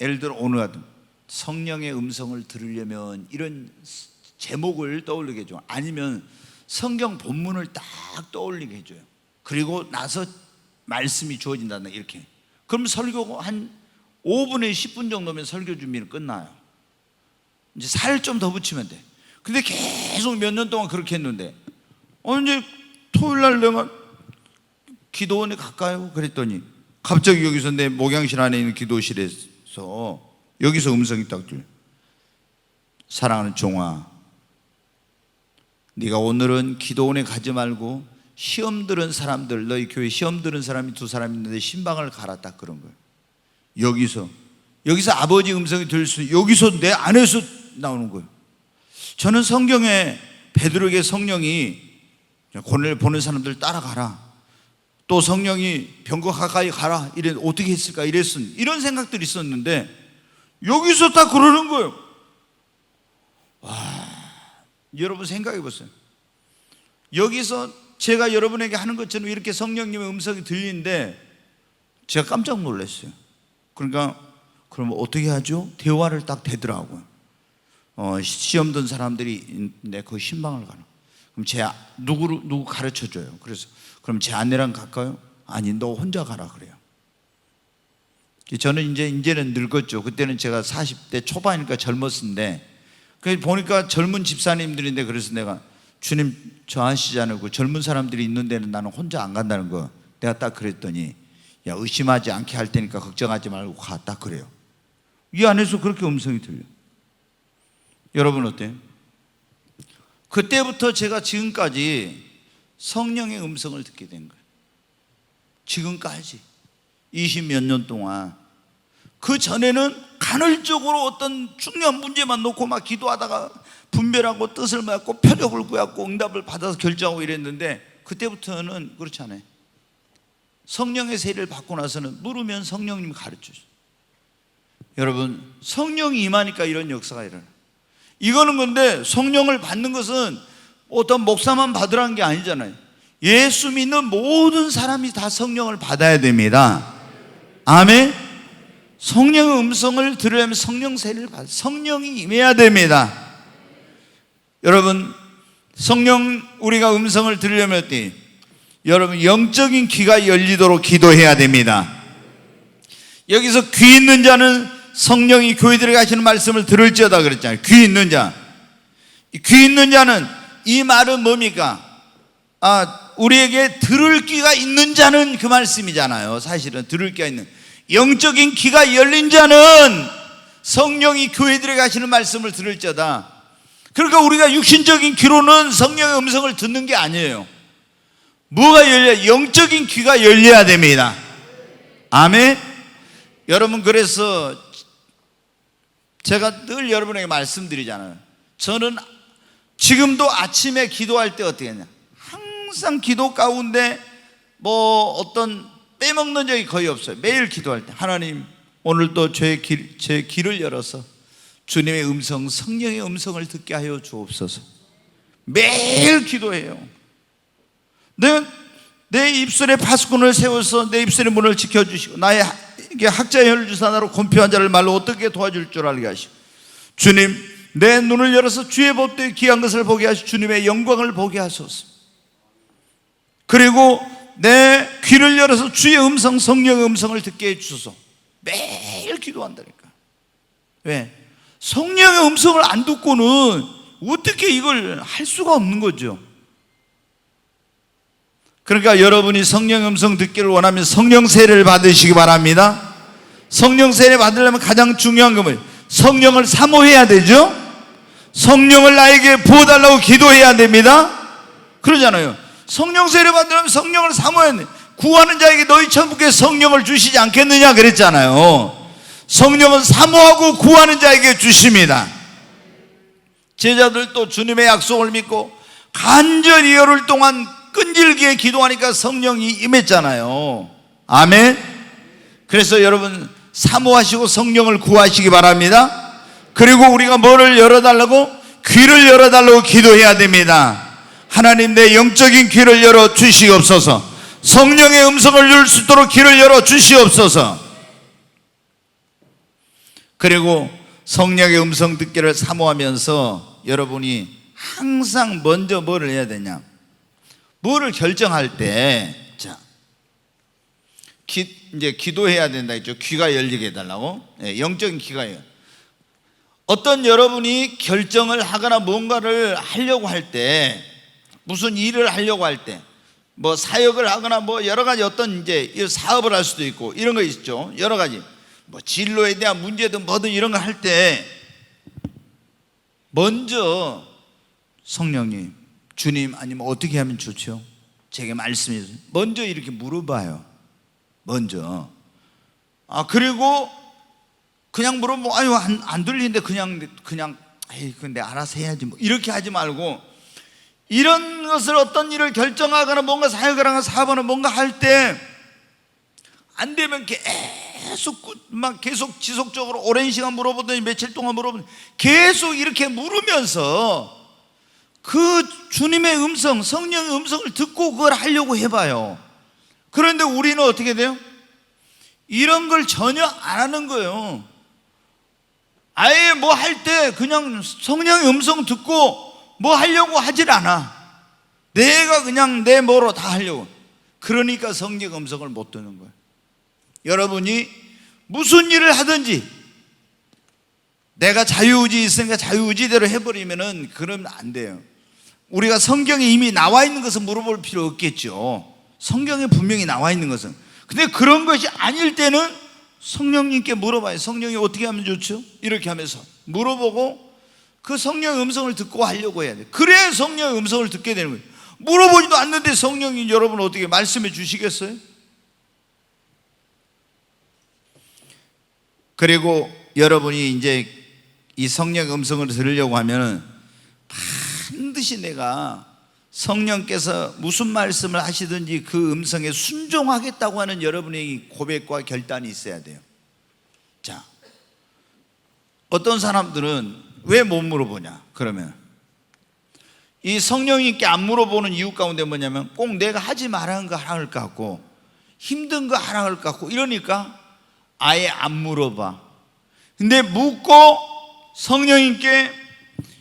예를 들어 오늘 같은 성령의 음성을 들으려면 이런 제목을 떠오르게 해줘. 아니면 성경 본문을 딱 떠올리게 해줘요. 그리고 나서 말씀이 주어진다는 이렇게. 그럼 설교 한 5분에 10분 정도면 설교 준비는 끝나요. 이제 살 좀 더 붙이면 돼. 근데 계속 몇 년 동안 그렇게 했는데 이제 토요일날 내가 기도원에 갈까요? 그랬더니 갑자기 여기서 내 목양실 안에 있는 기도실에서 여기서 음성이 딱 들려. 사랑하는 종아, 네가 오늘은 기도원에 가지 말고 시험 들은 사람들, 너희 교회 시험 들은 사람이 2사람 있는데 신방을 가라, 딱 그런 거예요. 여기서 아버지 음성이 들릴 수, 여기서 내 안에서 나오는 거예요. 저는 성경에 베드로에게 성령이 고뇌를 보는 사람들 따라가라. 또 성령이 병거 가까이 가라. 이래 어떻게 했을까? 이런 생각들이 있었는데 여기서 다 그러는 거예요. 와, 여러분 생각해 보세요. 여기서 제가 여러분에게 하는 것처럼 이렇게 성령님의 음성이 들리는데 제가 깜짝 놀랐어요. 그러니까 그럼 어떻게 하죠? 대화를 딱 되더라고요. 시험 든 사람들이 그 신방을 가는. 그럼 누구 가르쳐 줘요. 그래서 그럼 제 아내랑 갈까요? 아니, 너 혼자 가라 그래요. 저는 이제는 늙었죠. 그때는 제가 40대 초반이니까 젊었는데, 보니까 젊은 집사님들인데, 그래서 내가 주님 저 아시잖아요. 그 젊은 사람들이 있는 데는 나는 혼자 안 간다는 거 내가 딱 그랬더니, 야, 의심하지 않게 할 테니까 걱정하지 말고 가. 딱 그래요. 이 안에서 그렇게 음성이 들려. 여러분 어때요? 그때부터 제가 지금까지 성령의 음성을 듣게 된 거예요. 지금까지 20몇 년 동안. 그 전에는 간헐적으로 어떤 중요한 문제만 놓고 막 기도하다가 분별하고 뜻을 맞고 표적을 구하고 응답을 받아서 결정하고 이랬는데, 그때부터는 그렇지 않아요. 성령의 세례를 받고 나서는 물으면 성령님이 가르쳐줘요. 여러분, 성령이 임하니까 이런 역사가 일어나요. 이거는 근데 성령을 받는 것은 어떤 목사만 받으라는 게 아니잖아요. 예수 믿는 모든 사람이 다 성령을 받아야 됩니다. 아멘. 성령의 음성을 들으려면 성령 세례를 받아요. 성령이 임해야 됩니다. 여러분, 성령 우리가 음성을 들으려면 어때요? 여러분, 영적인 귀가 열리도록 기도해야 됩니다. 여기서 귀 있는 자는 성령이 교회들에게 하시는 말씀을 들을지어다 그랬잖아요. 귀 있는 자. 귀 있는 자는, 이 말은 뭡니까? 우리에게 들을 귀가 있는 자는 그 말씀이잖아요. 사실은 들을 귀가 있는, 영적인 귀가 열린 자는 성령이 교회들에게 하시는 말씀을 들을지어다. 그러니까 우리가 육신적인 귀로는 성령의 음성을 듣는 게 아니에요. 뭐가 열려야? 영적인 귀가 열려야 됩니다. 아멘. 여러분, 그래서 제가 늘 여러분에게 말씀드리잖아요. 저는 지금도 아침에 기도할 때 어떻게 하냐, 항상 기도 가운데 어떤 빼먹는 적이 거의 없어요. 매일 기도할 때 하나님, 오늘도 제 귀를 열어서 주님의 음성, 성령의 음성을 듣게 하여 주옵소서. 매일 기도해요. 내 입술에 파수꾼을 세워서 내 입술의 문을 지켜주시고 나에게 학자의 혀를 주사 나로 곤표한 자를 말로 어떻게 도와줄 줄 알게 하시고, 주님, 내 눈을 열어서 주의 법도의 귀한 것을 보게 하시고 주님의 영광을 보게 하소서. 그리고 내 귀를 열어서 주의 음성, 성령의 음성을 듣게 해주소서. 매일 기도한다니까. 왜? 성령의 음성을 안 듣고는 어떻게 이걸 할 수가 없는 거죠. 그러니까 여러분이 성령의 음성 듣기를 원하면 성령 세례를 받으시기 바랍니다. 성령 세례 받으려면 가장 중요한 건 뭐예요? 성령을 사모해야 되죠. 성령을 나에게 부어달라고 기도해야 됩니다. 그러잖아요. 성령 세례 받으려면 성령을 사모해야 돼. 구하는 자에게 너희 천국에 성령을 주시지 않겠느냐 그랬잖아요. 성령은 사모하고 구하는 자에게 주십니다. 제자들도 주님의 약속을 믿고 간절히 열흘 동안 끈질기게 기도하니까 성령이 임했잖아요. 아멘. 그래서 여러분, 사모하시고 성령을 구하시기 바랍니다. 그리고 우리가 뭐를 열어달라고? 귀를 열어달라고 기도해야 됩니다. 하나님, 내 영적인 귀를 열어 주시옵소서. 성령의 음성을 들을 수 있도록 귀를 열어 주시옵소서. 그리고 성령의 음성 듣기를 사모하면서 여러분이 항상 먼저 뭐를 해야 되냐? 뭐를 결정할 때, 자, 이제 기도해야 된다 했죠. 귀가 열리게 해달라고. 영적인 귀가 열려. 어떤 여러분이 결정을 하거나 뭔가를 하려고 할 때, 무슨 일을 하려고 할 때, 사역을 하거나 여러 가지 어떤 이제 사업을 할 수도 있고 이런 거 있죠. 여러 가지 진로에 대한 문제든 뭐든 이런 거 할 때 먼저 성령님, 주님, 아니면 어떻게 하면 좋죠? 제게 말씀해 주세요. 먼저 이렇게 물어봐요. 먼저. 그리고 그냥 물어보면 아유 안 들리는데 그냥 에이 근데 알아서 해야지 이렇게 하지 말고, 이런 것을 어떤 일을 결정하거나 뭔가 사역을 사업하거나 뭔가 할 때 안 되면 계속 지속적으로 오랜 시간 물어보더니 며칠 동안 물어보더니 계속 이렇게 물으면서 그 주님의 음성, 성령의 음성을 듣고 그걸 하려고 해봐요. 그런데 우리는 어떻게 돼요? 이런 걸 전혀 안 하는 거예요. 아예 뭐 할 때 그냥 성령의 음성 듣고 뭐 하려고 하질 않아. 내가 그냥 내 뭐로 다 하려고. 그러니까 성령의 음성을 못 듣는 거예요. 여러분이 무슨 일을 하든지 내가 자유의지 있으니까 자유의지대로 해버리면은 그러면 안 돼요. 우리가 성경에 이미 나와 있는 것은 물어볼 필요 없겠죠. 성경에 분명히 나와 있는 것은. 근데 그런 것이 아닐 때는 성령님께 물어봐요. 성령이 어떻게 하면 좋죠? 이렇게 하면서 물어보고 그 성령의 음성을 듣고 하려고 해야 돼요. 그래야 성령의 음성을 듣게 되는 거예요. 물어보지도 않는데 성령이 여러분 어떻게 말씀해 주시겠어요? 그리고 여러분이 이제 이 성령의 음성을 들으려고 하면은 반드시 내가 성령께서 무슨 말씀을 하시든지 그 음성에 순종하겠다고 하는 여러분의 고백과 결단이 있어야 돼요. 자, 어떤 사람들은 왜 못 물어보냐? 그러면 이 성령님께 안 물어보는 이유 가운데 뭐냐면 꼭 내가 하지 말라는 거 하라 할 것 같고 힘든 거 하라 할 것 같고 이러니까 아예 안 물어봐. 근데 묻고 성령님께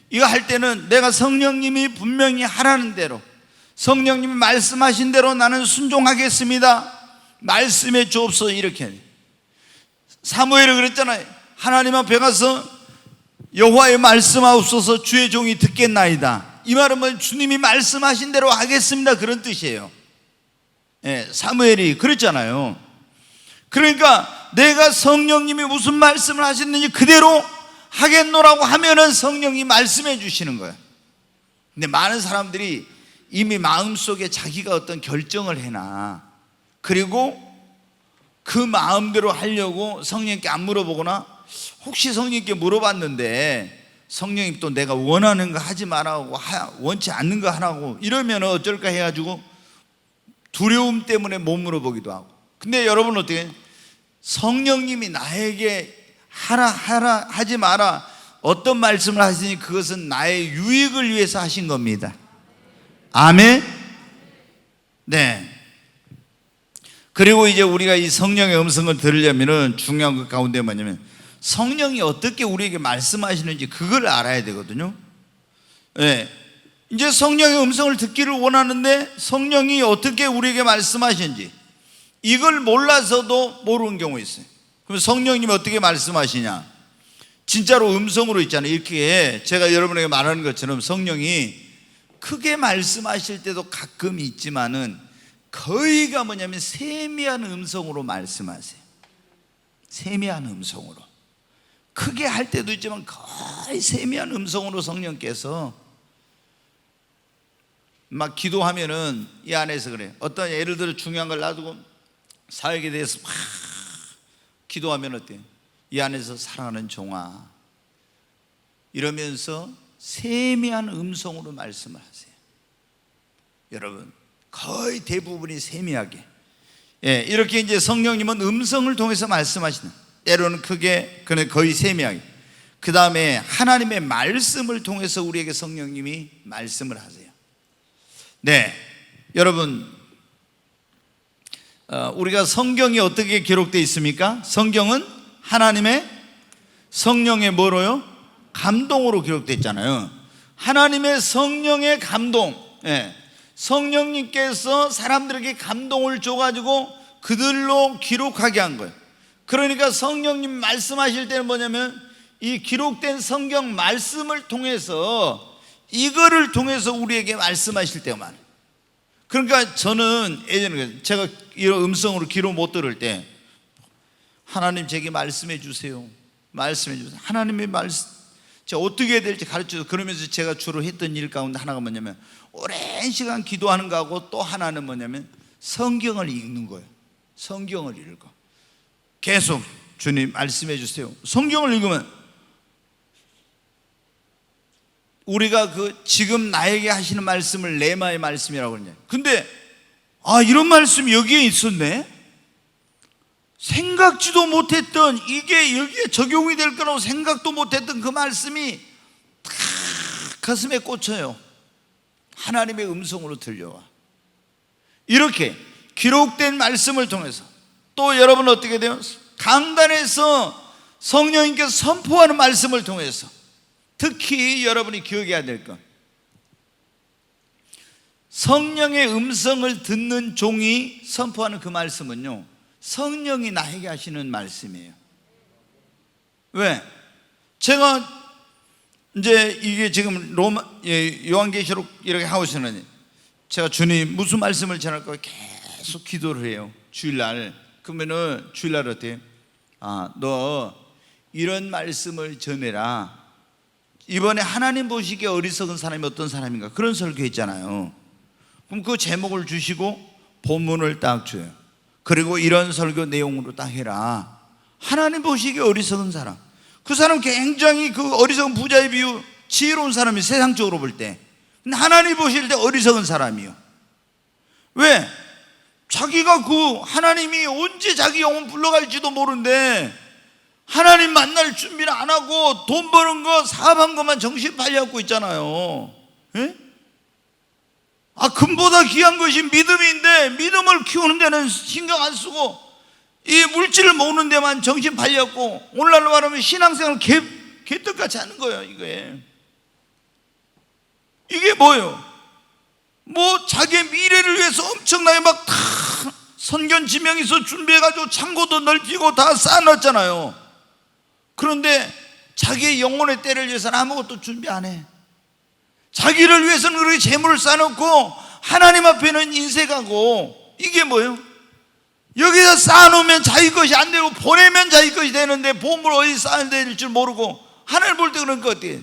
이거 할 때는 내가 성령님이 분명히 하라는 대로 성령님이 말씀하신 대로 나는 순종하겠습니다. 말씀해 주옵소서. 이렇게 사무엘은 그랬잖아요. 하나님 앞에 가서 여호와의 말씀하옵소서 주의 종이 듣겠나이다. 이 말은 뭐 주님이 말씀하신 대로 하겠습니다 그런 뜻이에요. 사무엘이 그랬잖아요. 그러니까 내가 성령님이 무슨 말씀을 하셨는지 그대로 하겠노라고 하면은 성령이 말씀해 주시는 거예요. 근데 많은 사람들이 이미 마음속에 자기가 어떤 결정을 해놔. 그리고 그 마음대로 하려고 성령님께 안 물어보거나 혹시 성령님께 물어봤는데 성령님 또 내가 원하는 거 하지 말라고 원치 않는 거 하라고 이러면 어쩔까 해가지고 두려움 때문에 못 물어보기도 하고. 근데 여러분 어떻게 성령님이 나에게 하라 하지 마라 어떤 말씀을 하시니 그것은 나의 유익을 위해서 하신 겁니다. 아멘. 네. 그리고 이제 우리가 이 성령의 음성을 들으려면은 중요한 것 가운데 뭐냐면 성령이 어떻게 우리에게 말씀하시는지 그걸 알아야 되거든요. 네. 이제 성령의 음성을 듣기를 원하는데 성령이 어떻게 우리에게 말씀하시는지 이걸 몰라서도 모르는 경우 있어요. 그럼 성령님이 어떻게 말씀하시냐? 진짜로 음성으로 있잖아요. 이렇게 제가 여러분에게 말하는 것처럼 성령이 크게 말씀하실 때도 가끔 있지만은 거의가 뭐냐면 세미한 음성으로 말씀하세요. 세미한 음성으로. 크게 할 때도 있지만 거의 세미한 음성으로 성령께서 막 기도하면은 이 안에서 그래요. 어떤 예를 들어 중요한 걸 놔두고 사역에 대해서 막 기도하면 어때요? 이 안에서 사랑하는 종아 이러면서 세미한 음성으로 말씀을 하세요. 여러분 거의 대부분이 세미하게 이렇게 이제 성령님은 음성을 통해서 말씀하시는 때로는 크게 거의 세미하게 그 다음에 하나님의 말씀을 통해서 우리에게 성령님이 말씀을 하세요. 네, 여러분 우리가 성경이 어떻게 기록되어 있습니까? 성경은 하나님의 성령의 뭐로요? 감동으로 기록되어 있잖아요. 하나님의 성령의 감동. 성령님께서 사람들에게 감동을 줘가지고 그들로 기록하게 한 거예요. 그러니까 성령님 말씀하실 때는 뭐냐면 이 기록된 성경 말씀을 통해서 이거를 통해서 우리에게 말씀하실 때가 많아요. 그러니까 저는 예전에 제가 이런 음성으로 기록 못 들을 때 하나님 제게 말씀해 주세요. 말씀해 주세요. 하나님의 말씀 제가 어떻게 해야 될지 가르쳐서 그러면서 제가 주로 했던 일 가운데 하나가 뭐냐면 오랜 시간 기도하는 거하고 또 하나는 뭐냐면 성경을 읽는 거예요. 성경을 읽어 계속 주님 말씀해 주세요. 성경을 읽으면 우리가 지금 나에게 하시는 말씀을 레마의 말씀이라고 그러냐. 근데 이런 말씀이 여기에 있었네. 생각지도 못했던, 이게 여기에 적용이 될 거라고 생각도 못했던 그 말씀이 탁 가슴에 꽂혀요. 하나님의 음성으로 들려와. 이렇게 기록된 말씀을 통해서 또 여러분 어떻게 돼요? 강단에서 성령님께서 선포하는 말씀을 통해서 특히 여러분이 기억해야 될 것, 성령의 음성을 듣는 종이 선포하는 그 말씀은요, 성령이 나에게 하시는 말씀이에요. 왜? 제가 이제 이게 지금 요한계시록 이렇게 하고 있으니 제가 주님 무슨 말씀을 전할까 계속 기도를 해요. 주일날. 그러면은 주일날 어때요? 너 이런 말씀을 전해라. 이번에 하나님 보시기에 어리석은 사람이 어떤 사람인가, 그런 설교했잖아요. 그럼 그 제목을 주시고 본문을 딱 줘요. 그리고 이런 설교 내용으로 딱 해라. 하나님 보시기에 어리석은 사람, 그 사람 굉장히 그 어리석은 부자의 비유, 지혜로운 사람이 세상적으로 볼 때, 근데 하나님 보실 때 어리석은 사람이요. 왜? 자기가 하나님이 언제 자기 영혼 불러갈지도 모르는데 하나님 만날 준비를 안 하고 돈 버는 거, 사업한 것만 정신 팔려갖고 있잖아요. 예? 금보다 귀한 것이 믿음인데 믿음을 키우는 데는 신경 안 쓰고 이 물질을 모으는 데만 정신 팔렸고, 오늘날로 말하면 신앙생활 개떡같이 하는 거예요. 이게 뭐예요? 자기의 미래를 위해서 엄청나게 막 다 선견지명에서 준비해가지고 창고도 넓히고 다 쌓아놨잖아요. 그런데 자기의 영혼의 때를 위해서는 아무것도 준비 안 해. 자기를 위해서는 그렇게 재물을 쌓아놓고 하나님 앞에는 인색하고, 이게 뭐예요? 여기다 쌓아놓으면 자기 것이 안 되고 보내면 자기 것이 되는데 보험을 어디 쌓아야 될 줄 모르고 하나님 볼 때 그런 거 어때요?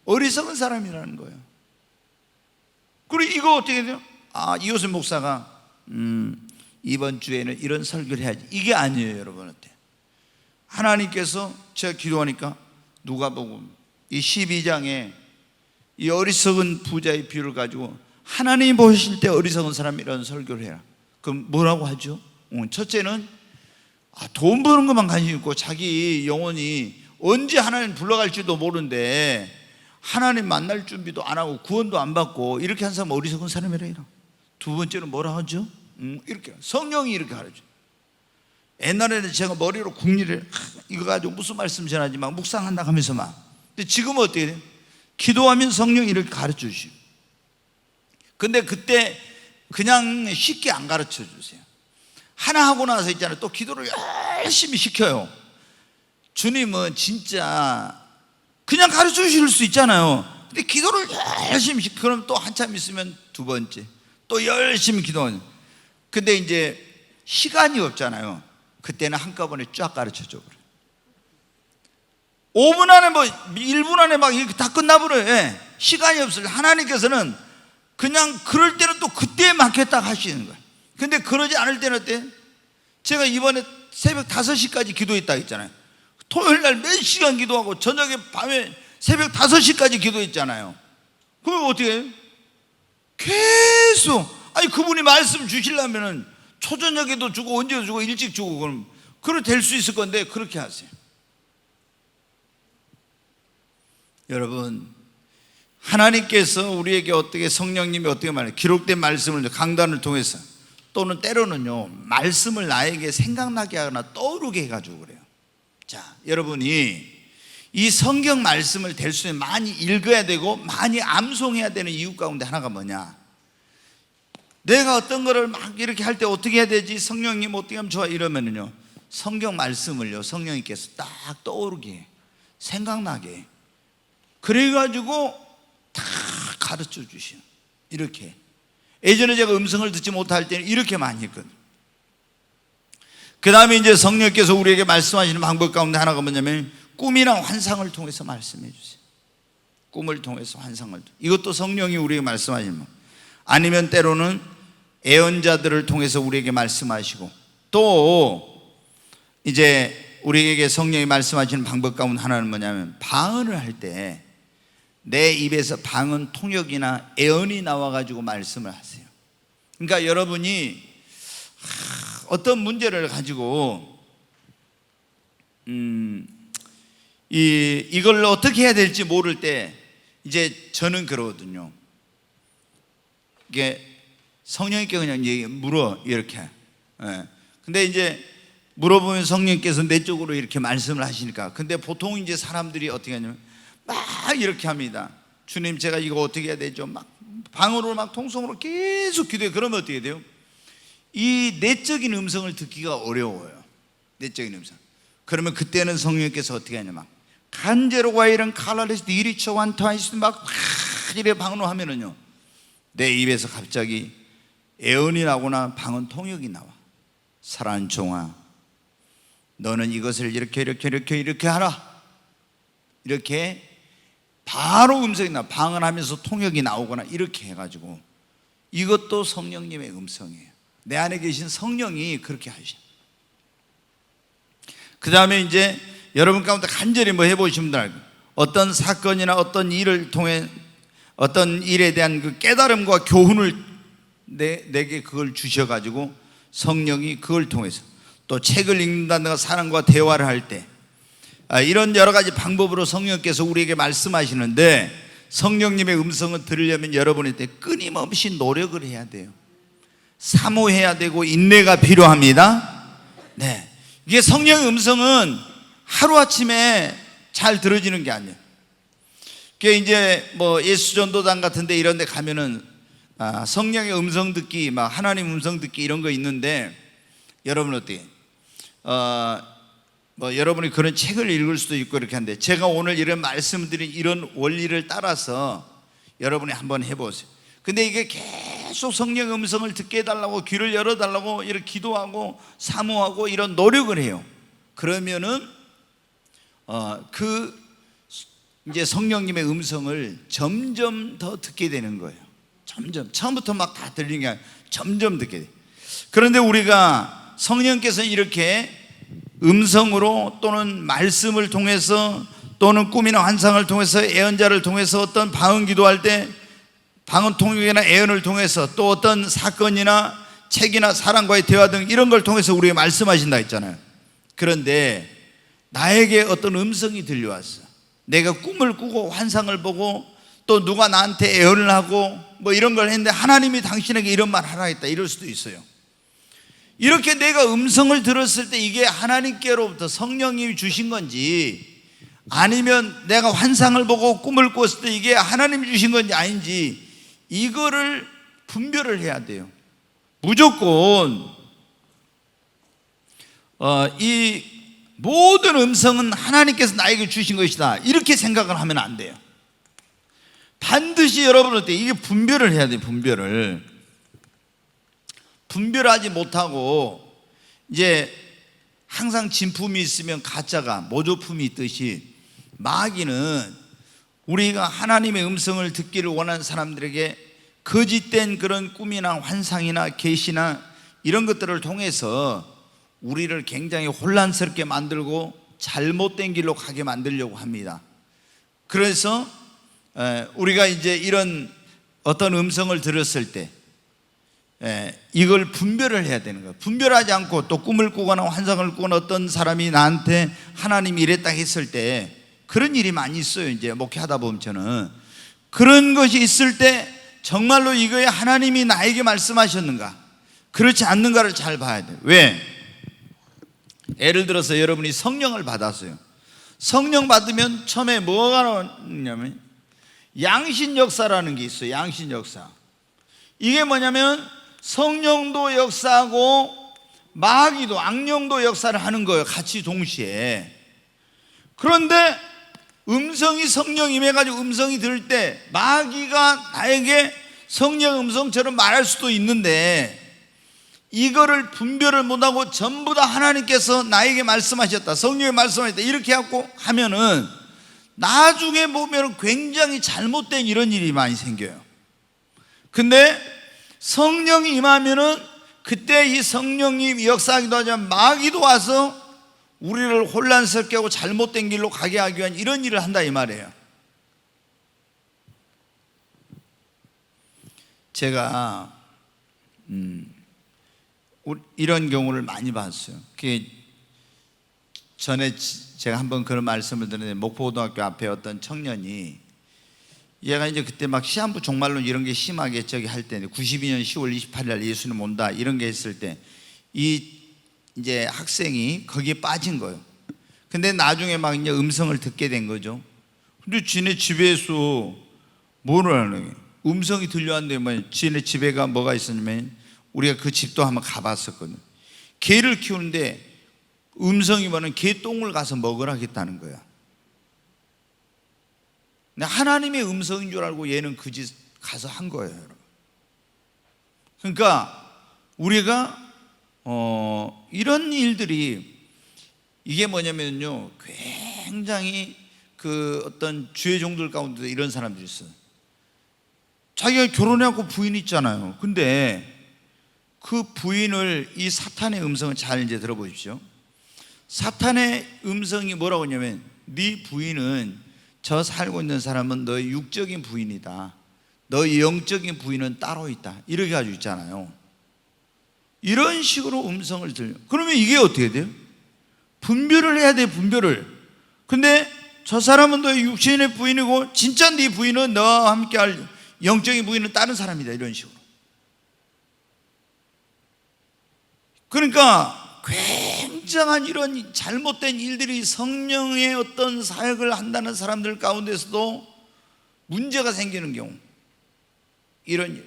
어리석은 사람이라는 거예요. 그리고 이거 어떻게 돼요? 이호선 목사가 이번 주에는 이런 설교를 해야지, 이게 아니에요. 여러분 어때요? 하나님께서, 제가 기도하니까 누가복음 이 12장에 이 어리석은 부자의 비유를 가지고 하나님이 보실 때 어리석은 사람이라는 설교를 해라. 그럼 뭐라고 하죠? 첫째는 돈 버는 것만 관심 있고 자기 영혼이 언제 하나님 불러갈지도 모르는데 하나님 만날 준비도 안 하고 구원도 안 받고 이렇게 한 사람은 어리석은 사람이라. 두 번째는 뭐라 하죠? 이렇게 성령이 이렇게 가르쳐. 옛날에는 제가 머리로 국리를 이거 가지고 무슨 말씀 전하지 막 묵상한다 하면서 막. 근데 지금은 어떻게 돼요? 기도하면 성령이 이렇게 가르쳐 주시고. 근데 그때 그냥 쉽게 안 가르쳐 주세요. 하나 하고 나서 있잖아요, 또 기도를 열심히 시켜요. 주님은 진짜 그냥 가르쳐 주실 수 있잖아요. 근데 기도를 열심히 시켜. 그럼 또 한참 있으면 두 번째 또 열심히 기도하는. 근데 이제 시간이 없잖아요. 그때는 한꺼번에 쫙 가르쳐 줘 버려요. 5분 안에 1분 안에 막 이렇게 다 끝나버려요. 예. 시간이 없어요. 하나님께서는 그냥 그럴 때는 또 그때에 맞게 딱 하시는 거예요. 근데 그러지 않을 때는 어때? 제가 이번에 새벽 5시까지 기도했다 했잖아요. 토요일 날 몇 시간 기도하고 저녁에 밤에 새벽 5시까지 기도했잖아요. 그럼 어떻게 해요? 계속 그분이 말씀 주시려면은 초저녁에도 주고 언제도 주고 일찍 주고 그럼 그렇게 될 수 있을 건데 그렇게 하세요. 여러분, 하나님께서 우리에게 어떻게, 성령님이 어떻게 말해요? 기록된 말씀을 강단을 통해서 또는 때로는요 말씀을 나에게 생각나게 하거나 떠오르게 해가지고 그래요. 자, 여러분이 이 성경 말씀을 될 수 있는, 많이 읽어야 되고 많이 암송해야 되는 이유 가운데 하나가 뭐냐? 내가 어떤 거를 막 이렇게 할 때 어떻게 해야 되지? 성령님 어떻게 하면 좋아? 이러면은요 성경 말씀을요 성령님께서 딱 떠오르게, 생각나게, 그래가지고 다 가르쳐 주시는. 이렇게 예전에 제가 음성을 듣지 못할 때는 이렇게 많이 했거든요. 그 다음에 이제 성령께서 우리에게 말씀하시는 방법 가운데 하나가 뭐냐면 꿈이나 환상을 통해서 말씀해 주세요. 꿈을 통해서, 환상을. 이것도 성령이 우리에게 말씀하시는 거. 아니면 때로는 예언자들을 통해서 우리에게 말씀하시고, 또 이제 우리에게 성령이 말씀하시는 방법 가운데 하나는 뭐냐면 방언을 할 때 내 입에서 방언 통역이나 애언이 나와가지고 말씀을 하세요. 그러니까 여러분이 어떤 문제를 가지고 이걸 어떻게 해야 될지 모를 때 이제 저는 그러거든요. 이게 성령님께 그냥 물어 이렇게. 근데 이제 물어보면 성령님께서 내 쪽으로 이렇게 말씀을 하시니까. 근데 보통 이제 사람들이 어떻게 하냐면 막 이렇게 합니다. 주님, 제가 이거 어떻게 해야 되죠? 막 방언으로 막 통성으로 계속 기도해. 그러면 어떻게 돼요? 이 내적인 음성을 듣기가 어려워요. 내적인 음성. 그러면 그때는 성령님께서 어떻게 하냐면 간제로 과이런 칼라레스 이리처 완타이스 막 이래 방언으로 하면은요, 내 입에서 갑자기 애언이 나거나 방언 통역이 나와. 사랑하는 종아, 너는 이것을 이렇게 하라. 이렇게 바로 음성이 나. 방언하면서 통역이 나오거나 이렇게 해가지고, 이것도 성령님의 음성이에요. 내 안에 계신 성령이 그렇게 하셔. 그 다음에 이제 여러분 가운데 간절히 뭐 해보시면 돼요. 어떤 사건이나 어떤 일을 통해 어떤 일에 대한 그 깨달음과 교훈을 내게 그걸 주셔가지고 성령이 그걸 통해서 또 책을 읽는다든가 사람과 대화를 할 때 이런 여러 가지 방법으로 성령께서 우리에게 말씀하시는데, 성령님의 음성을 들으려면 여러분한테 끊임없이 노력을 해야 돼요. 사모해야 되고 인내가 필요합니다. 네, 이게 성령의 음성은 하루아침에 잘 들어지는 게 아니에요. 그게 이제 뭐 예수전도단 같은데 이런 데 가면은 성령의 음성 듣기, 막 하나님 음성 듣기 이런 거 있는데, 여러분 어때요? 뭐 여러분이 그런 책을 읽을 수도 있고 이렇게 한데, 제가 오늘 이런 말씀드린 이런 원리를 따라서 여러분이 한번 해보세요. 근데 이게 계속 성령의 음성을 듣게 해달라고, 귀를 열어달라고 이렇게 기도하고 사모하고 이런 노력을 해요. 그러면은 이제 성령님의 음성을 점점 더 듣게 되는 거예요. 점점, 처음부터 막 다 들리는 게 아니라 점점 듣게 돼요. 그런데 우리가 성령께서 이렇게 음성으로 또는 말씀을 통해서 또는 꿈이나 환상을 통해서 예언자를 통해서 어떤 방언 기도할 때 방언 통역이나 예언을 통해서 또 어떤 사건이나 책이나 사람과의 대화 등 이런 걸 통해서 우리에게 말씀하신다 했잖아요. 그런데 나에게 어떤 음성이 들려왔어. 내가 꿈을 꾸고 환상을 보고 또 누가 나한테 예언을 하고 뭐 이런 걸 했는데, 하나님이 당신에게 이런 말 하라 했다, 이럴 수도 있어요. 이렇게 내가 음성을 들었을 때 이게 하나님께로부터 성령님이 주신 건지, 아니면 내가 환상을 보고 꿈을 꿨을 때 이게 하나님이 주신 건지 아닌지, 이거를 분별을 해야 돼요. 무조건 이 모든 음성은 하나님께서 나에게 주신 것이다, 이렇게 생각을 하면 안 돼요. 반드시 여러분한테 이게 분별을 해야 돼요. 분별하지 못하고 이제 항상 진품이 있으면 가짜가, 모조품이 있듯이 마귀는 우리가 하나님의 음성을 듣기를 원하는 사람들에게 거짓된 그런 꿈이나 환상이나 계시나 이런 것들을 통해서 우리를 굉장히 혼란스럽게 만들고 잘못된 길로 가게 만들려고 합니다. 그래서 우리가 이제 이런 어떤 음성을 들었을 때 이걸 분별을 해야 되는 거예요. 분별하지 않고 또 꿈을 꾸거나 환상을 꾸거나 어떤 사람이 나한테 하나님이 이랬다 했을 때, 그런 일이 많이 있어요. 이제 목회하다 보면 저는 그런 것이 있을 때 정말로 이거에 하나님이 나에게 말씀하셨는가, 그렇지 않는가를 잘 봐야 돼요. 왜? 예를 들어서 여러분이 성령을 받았어요. 성령 받으면 처음에 뭐가 나오냐면 양신 역사라는 게 있어요. 양신 역사. 이게 뭐냐면 성령도 역사하고 마귀도, 악령도 역사를 하는 거예요. 같이 동시에. 그런데 음성이 성령 임해가지고 음성이 들을 때 마귀가 나에게 성령 음성처럼 말할 수도 있는데, 이거를 분별을 못하고 전부 다 하나님께서 나에게 말씀하셨다, 성령이 말씀하셨다 이렇게 하고 하면은 나중에 보면 굉장히 잘못된 이런 일이 많이 생겨요. 근데 성령이 임하면은 그때 이 성령이 역사하기도 하지만 마귀도 와서 우리를 혼란스럽게 하고 잘못된 길로 가게 하기 위한 이런 일을 한다 이 말이에요. 제가 이런 경우를 많이 봤어요. 전에 제가 한번 그런 말씀을 드렸는데, 목포고등학교 앞에 어떤 청년이, 얘가 이제 그때 막 시한부 종말론 이런 게 심하게 저기 할 때, 92년 10월 28일 날 예수님 온다 이런 게 했을 때, 이 이제 학생이 거기에 빠진 거예요. 근데 나중에 막 이제 음성을 듣게 된 거죠. 근데 지네 집에서 뭐를 하는 거예요? 음성이 들려왔는데, 지네 집에가 뭐가 있었냐면, 우리가 그 집도 한번 가봤었거든요. 개를 키우는데 음성이 뭐는 개똥을 가서 먹으라겠다는 거야. 하나님의 음성인 줄 알고 얘는 그 집 가서 한 거예요, 여러분. 그러니까 우리가 이런 일들이, 이게 뭐냐면요, 굉장히 그 어떤 주의 종들 가운데도 이런 사람들이 있어요. 자기가 결혼해갖고 부인 있잖아요. 근데 그 부인을, 이 사탄의 음성을 잘 이제 들어보십시오. 사탄의 음성이 뭐라고 하냐면, 네 부인은, 저 살고 있는 사람은 너의 육적인 부인이다, 너의 영적인 부인은 따로 있다, 이렇게 가지고 있잖아요. 이런 식으로 음성을 들려. 그러면 이게 어떻게 돼요? 분별을 해야 돼, 분별을. 근데 저 사람은 너의 육신의 부인이고, 진짜 네 부인은 너와 함께 할 영적인 부인은 다른 사람이다, 이런 식으로. 그러니까 굉장한 이런 잘못된 일들이, 성령의 어떤 사역을 한다는 사람들 가운데서도 문제가 생기는 경우, 이런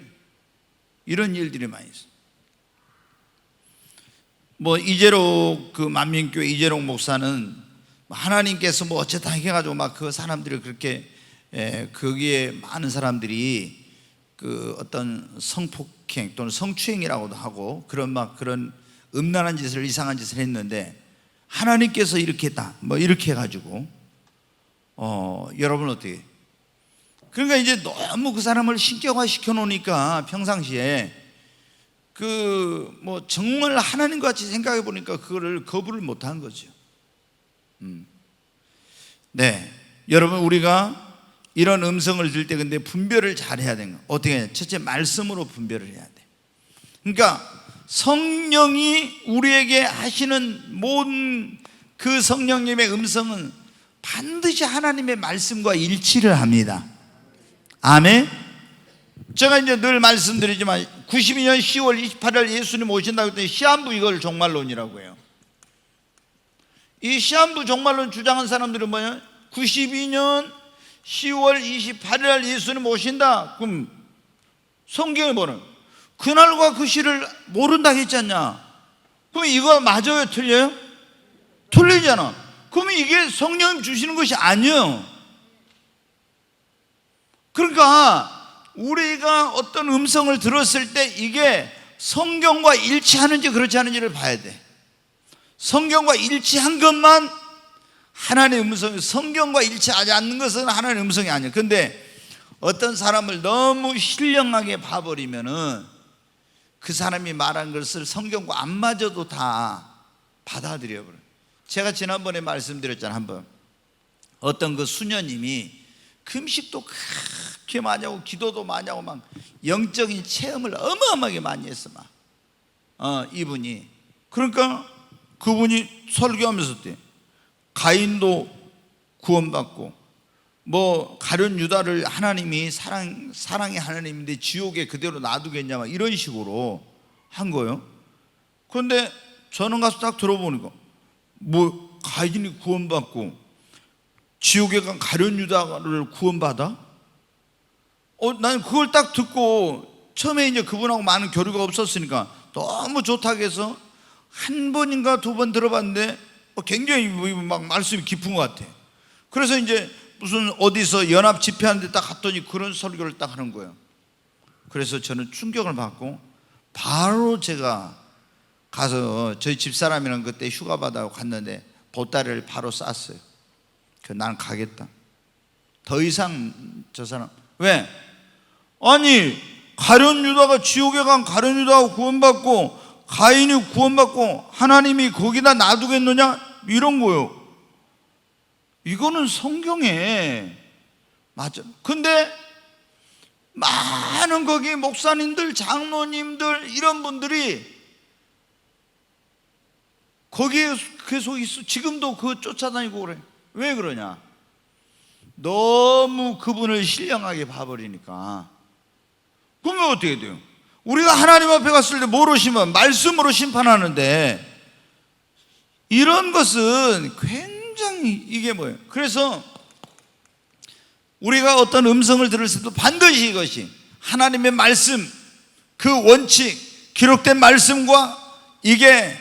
일들이 많이 있어요. 뭐 이재록, 그 만민교회 이재록 목사는 하나님께서 뭐 어쨌다 해가지고 막 그 사람들이 그렇게, 거기에 많은 사람들이 그 어떤 성폭행 또는 성추행이라고도 하고 그런 음란한 짓을, 이상한 짓을 했는데, 하나님께서 이렇게 했다 뭐 이렇게 해가지고 여러분 어떻게, 그러니까 이제 너무 그 사람을 신격화 시켜 놓으니까 평상시에 그 뭐 정말 하나님과 같이 생각해 보니까 그거를 거부를 못한 거죠. 네, 여러분, 우리가 이런 음성을 들을 때 근데 분별을 잘 해야 되는 거 어떻게 해야 돼? 첫째, 말씀으로 분별을 해야 돼. 그러니까 성령이 우리에게 하시는 모든 그 성령님의 음성은 반드시 하나님의 말씀과 일치를 합니다. 아멘. 제가 이제 늘 말씀드리지만, 92년 10월 28일 예수님 오신다고 했더니 시한부 이걸 종말론이라고 해요. 이 시한부 종말론 주장한 사람들은 뭐냐? 92년 10월 28일 예수님 오신다. 그럼 성경에 뭐는 그날과 그 시를 모른다 했지 않냐? 그럼 이거 맞아요, 틀려요? 틀리잖아. 그러면 이게 성령님 주시는 것이 아니에요. 그러니까 우리가 어떤 음성을 들었을 때 이게 성경과 일치하는지 그렇지 않은지를 봐야 돼. 성경과 일치한 것만 하나님의 음성이, 성경과 일치하지 않는 것은 하나님의 음성이 아니에요. 근데 어떤 사람을 너무 신령하게 봐버리면은 그 사람이 말한 것을 성경과 안 맞아도 다 받아들여 버려요. 제가 지난번에 말씀드렸잖아요. 한번 어떤 그 수녀님이 금식도 그렇게 많이 하고 기도도 많이 하고 막 영적인 체험을 어마어마하게 많이 했어 막 이분이. 그러니까 그분이 설교하면서 때 가인도 구원받고, 뭐 가룟 유다를 하나님이 사랑의 하나님인데 지옥에 그대로 놔두겠냐 막 이런 식으로 한 거예요. 그런데 저는 가서 딱 들어보니까, 뭐 가인이 구원받고 지옥에 간 가룟 유다를 구원받아? 나는 그걸 딱 듣고, 처음에 이제 그분하고 많은 교류가 없었으니까 너무 좋다고 해서 한 번인가 두 번 들어봤는데 굉장히 막 말씀이 깊은 것 같아. 그래서 이제 무슨 어디서 연합 집회하는데 딱 갔더니 그런 설교를 딱 하는 거예요. 그래서 저는 충격을 받고 바로 제가 가서, 저희 집사람이랑 그때 휴가 받아 갔는데 보따리를 바로 쌌어요. 나는 가겠다. 더 이상 저 사람, 왜? 아니 가룟 유다가, 지옥에 간 가룟 유다가 구원받고 가인이 구원받고 하나님이 거기다 놔두겠느냐 이런 거예요. 이거는 성경에 맞아. 근데 많은 거기 목사님들, 장로님들 이런 분들이 거기에 계속 있어. 지금도 그거 쫓아다니고 그래. 왜 그러냐? 너무 그분을 신령하게 봐버리니까. 그러면 어떻게 돼요? 우리가 하나님 앞에 갔을 때 뭐로 심판? 말씀으로 심판하는데, 이런 것은 굉장히 이게 뭐예요? 그래서 우리가 어떤 음성을 들을 때도 반드시 이것이 하나님의 말씀, 그 원칙, 기록된 말씀과 이게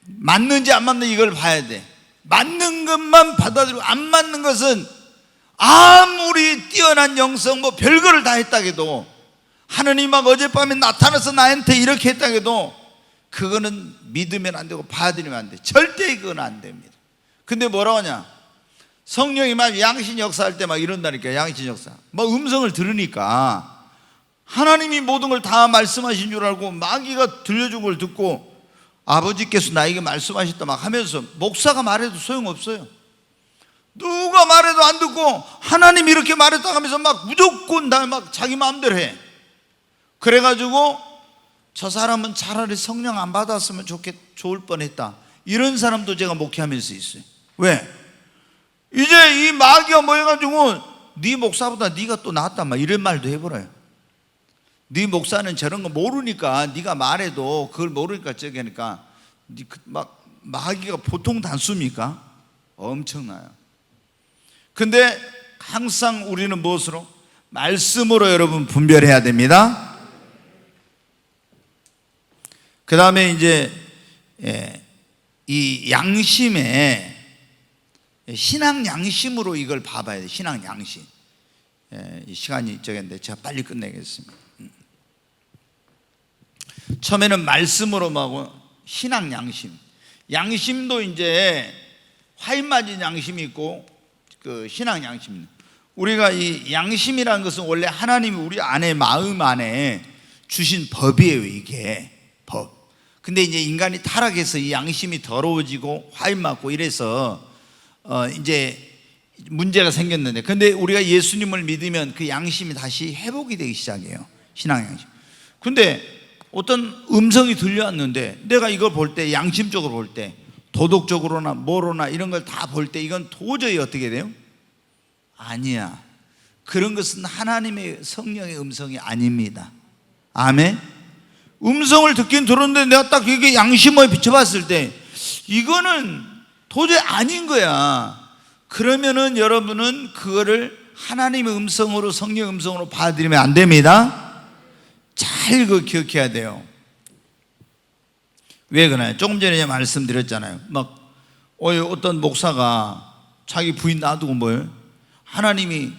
맞는지 안 맞는지 이걸 봐야 돼. 맞는 것만 받아들이고 안 맞는 것은 아무리 뛰어난 영성 뭐 별거를 다 했다 해도, 하느님 막 어젯밤에 나타나서 나한테 이렇게 했다 해도 그거는 믿으면 안 되고 받아들이면 안 돼. 절대 그건 안 됩니다. 근데 뭐라고 하냐? 성령이 막 양신 역사할 때 막 이런다니까. 양신 역사 막 음성을 들으니까 하나님이 모든 걸 다 말씀하신 줄 알고 마귀가 들려준 걸 듣고 아버지께서 나에게 말씀하셨다 막 하면서, 목사가 말해도 소용없어요. 누가 말해도 안 듣고 하나님이 이렇게 말했다 하면서 막 무조건 다 막 자기 마음대로 해. 그래가지고 저 사람은 차라리 성령 안 받았으면 좋을 뻔했다, 이런 사람도 제가 목회하면서 있어요. 왜? 이제 이 마귀가 뭐 해가지고 네 목사보다 네가 또 낫다 막 이런 말도 해버려요. 네 목사는 저런 거 모르니까, 네가 말해도 그걸 모르니까 저기 하니까, 막 마귀가 보통 단수입니까? 엄청나요. 근데 항상 우리는 무엇으로? 말씀으로 여러분 분별해야 됩니다. 그 다음에 이제 이 양심에, 신앙 양심으로 이걸 봐봐야 돼요. 신앙 양심. 시간이 적은데 제가 빨리 끝내겠습니다. 처음에는 말씀으로 하고 신앙 양심. 양심도 이제 화인 맞은 양심이 있고 그 신앙 양심. 우리가 이 양심이라는 것은 원래 하나님이 우리 안에, 마음 안에 주신 법이에요. 이게 법. 근데 이제 인간이 타락해서 이 양심이 더러워지고 화인 맞고 이래서 이제 문제가 생겼는데, 근데 우리가 예수님을 믿으면 그 양심이 다시 회복이 되기 시작해요. 신앙 양심. 근데 어떤 음성이 들려왔는데, 내가 이걸 볼 때, 양심적으로 볼 때, 도덕적으로나 뭐로나 이런 걸 다 볼 때 이건 도저히 어떻게 돼요? 아니야. 그런 것은 하나님의 성령의 음성이 아닙니다. 아멘. 음성을 듣긴 들었는데 내가 딱 이게 양심을 비춰봤을 때 이거는 도저히 아닌 거야. 그러면은 여러분은 그거를 하나님의 음성으로, 성령 음성으로 받아들이면 안 됩니다. 잘 그거 기억해야 돼요. 왜 그러나요? 조금 전에 말씀드렸잖아요. 막 어떤 목사가 자기 부인 놔두고 뭐예요? 하나님이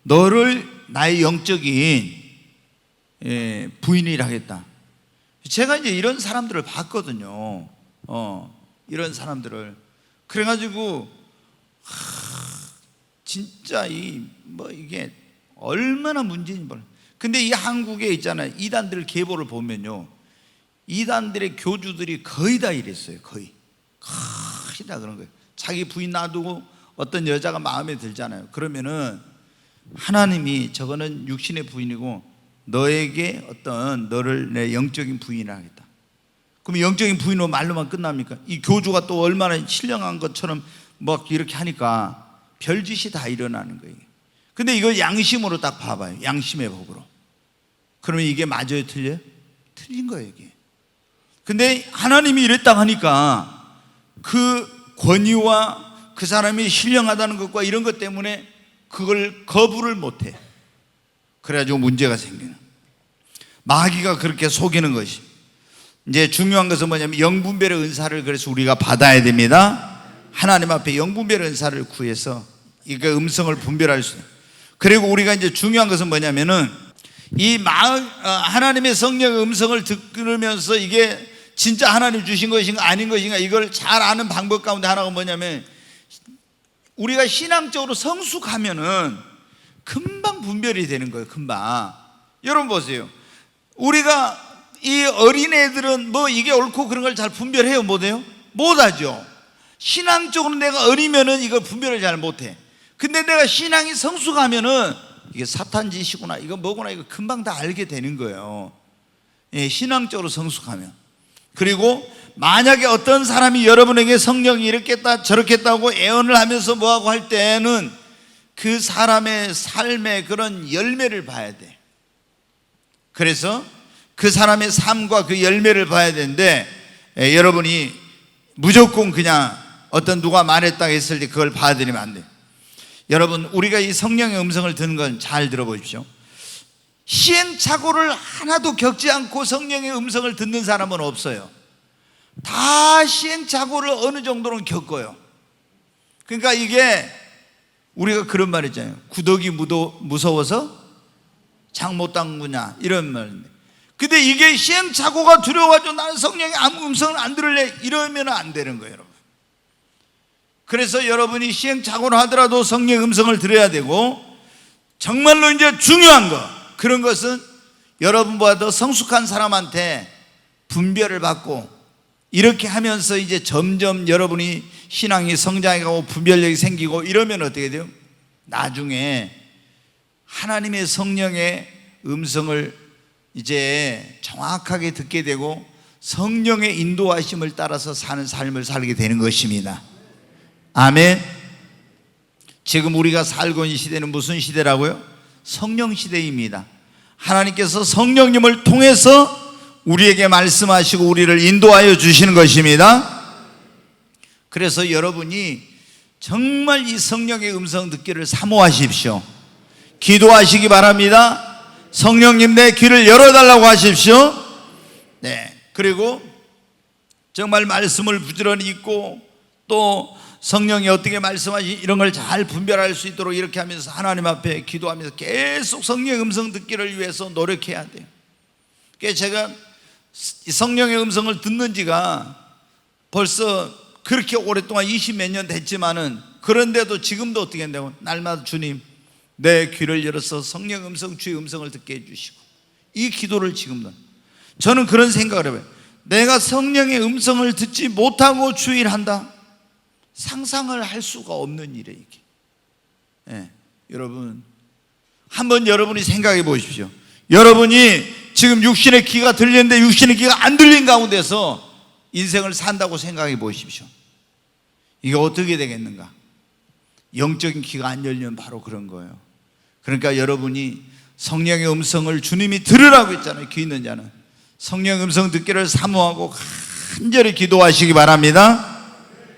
너를 나의 영적인 부인이라 하겠다. 제가 이제 이런 사람들을 봤거든요. 이런 사람들을. 그래가지고 진짜 이게 얼마나 문제인지 몰라. 근데 이 한국에 있잖아요. 이단들 계보를 보면요, 이단들의 교주들이 거의 다 이랬어요. 거의 다 그런 거예요. 자기 부인 놔두고 어떤 여자가 마음에 들잖아요. 그러면은 하나님이 저거는 육신의 부인이고 너에게 너를 내 영적인 부인이라 하겠다. 그럼 영적인 부인으로 말로만 끝납니까? 이 교주가 또 얼마나 신령한 것처럼 막 이렇게 하니까 별짓이 다 일어나는 거예요. 근데 이걸 양심으로 딱 봐봐요. 양심의 법으로. 그러면 이게 맞아요? 틀려요? 틀린 거예요, 이게. 근데 하나님이 이랬다 하니까 그 권위와 그 사람이 신령하다는 것과 이런 것 때문에 그걸 거부를 못해. 그래가지고 문제가 생기는, 마귀가 그렇게 속이는 것이. 이제 중요한 것은 뭐냐면 영분별의 은사를 그래서 우리가 받아야 됩니다. 하나님 앞에 영분별의 은사를 구해서 이그 음성을 분별할 수 있어요. 그리고 우리가 이제 중요한 것은 뭐냐면은 이 하나님의 성령의 음성을 들으면서 이게 진짜 하나님 주신 것인가 아닌 것인가 이걸 잘 아는 방법 가운데 하나가 뭐냐면, 우리가 신앙적으로 성숙하면은 금방 분별이 되는 거예요. 금방. 여러분 보세요. 우리가 이 어린애들은 뭐 이게 옳고 그런 걸 잘 분별해요? 못해요? 못하죠. 신앙적으로 내가 어리면은 이걸 분별을 잘 못해. 근데 내가 신앙이 성숙하면은 이게 사탄 짓이구나, 이거 뭐구나, 이거 금방 다 알게 되는 거예요. 예, 신앙적으로 성숙하면. 그리고 만약에 어떤 사람이 여러분에게 성령이 이렇겠다 저렇겠다고 애언을 하면서 뭐하고 할 때는 그 사람의 삶의 그런 열매를 봐야 돼. 그래서 그 사람의 삶과 그 열매를 봐야 되는데, 여러분이 무조건 그냥 어떤 누가 말했다 했을 때 그걸 받아들이면 안 돼요. 여러분, 우리가 이 성령의 음성을 듣는 건 잘 들어보십시오. 시행착오를 하나도 겪지 않고 성령의 음성을 듣는 사람은 없어요. 다 시행착오를 어느 정도는 겪어요. 그러니까 이게 우리가 그런 말 있잖아요. 구더기 무서워서 장 못 담그냐, 이런 말인데, 근데 이게 시행착오가 두려워가지고 나는 성령의 아무 음성을 안 들을래, 이러면 안 되는 거예요, 여러분. 그래서 여러분이 시행착오를 하더라도 성령의 음성을 들어야 되고, 정말로 이제 중요한 거, 그런 것은 여러분보다 더 성숙한 사람한테 분별을 받고, 이렇게 하면서 이제 점점 여러분이 신앙이 성장해가고 분별력이 생기고 이러면 어떻게 돼요? 나중에 하나님의 성령의 음성을 이제 정확하게 듣게 되고 성령의 인도하심을 따라서 사는 삶을 살게 되는 것입니다. 아멘. 지금 우리가 살고 있는 시대는 무슨 시대라고요? 성령 시대입니다. 하나님께서 성령님을 통해서 우리에게 말씀하시고 우리를 인도하여 주시는 것입니다. 그래서 여러분이 정말 이 성령의 음성 듣기를 사모하십시오. 기도하시기 바랍니다. 성령님, 내 귀를 열어달라고 하십시오. 네. 그리고 정말 말씀을 부지런히 읽고 또 성령이 어떻게 말씀하시 이런 걸 잘 분별할 수 있도록 이렇게 하면서 하나님 앞에 기도하면서 계속 성령의 음성 듣기를 위해서 노력해야 돼요. 그래서 제가 성령의 음성을 듣는 지가 벌써 그렇게 오랫동안 20몇 년 됐지만은, 그런데도 지금도 어떻게 한다고? 날마다 주님, 내 귀를 열어서 성령 음성, 주의 음성을 듣게 해주시고, 이 기도를 지금도. 저는 그런 생각을 해봐요. 내가 성령의 음성을 듣지 못하고 주의를 한다? 상상을 할 수가 없는 일이에요, 이게. 네, 여러분, 한번 여러분이 생각해 보십시오. 여러분이 지금 육신의 귀가 들리는데 육신의 귀가 안 들린 가운데서 인생을 산다고 생각해 보십시오. 이게 어떻게 되겠는가? 영적인 귀가 안 열리면 바로 그런 거예요. 그러니까 여러분이 성령의 음성을 주님이 들으라고 했잖아요. 귀 있는 자는 성령의 음성 듣기를 사모하고 간절히 기도하시기 바랍니다.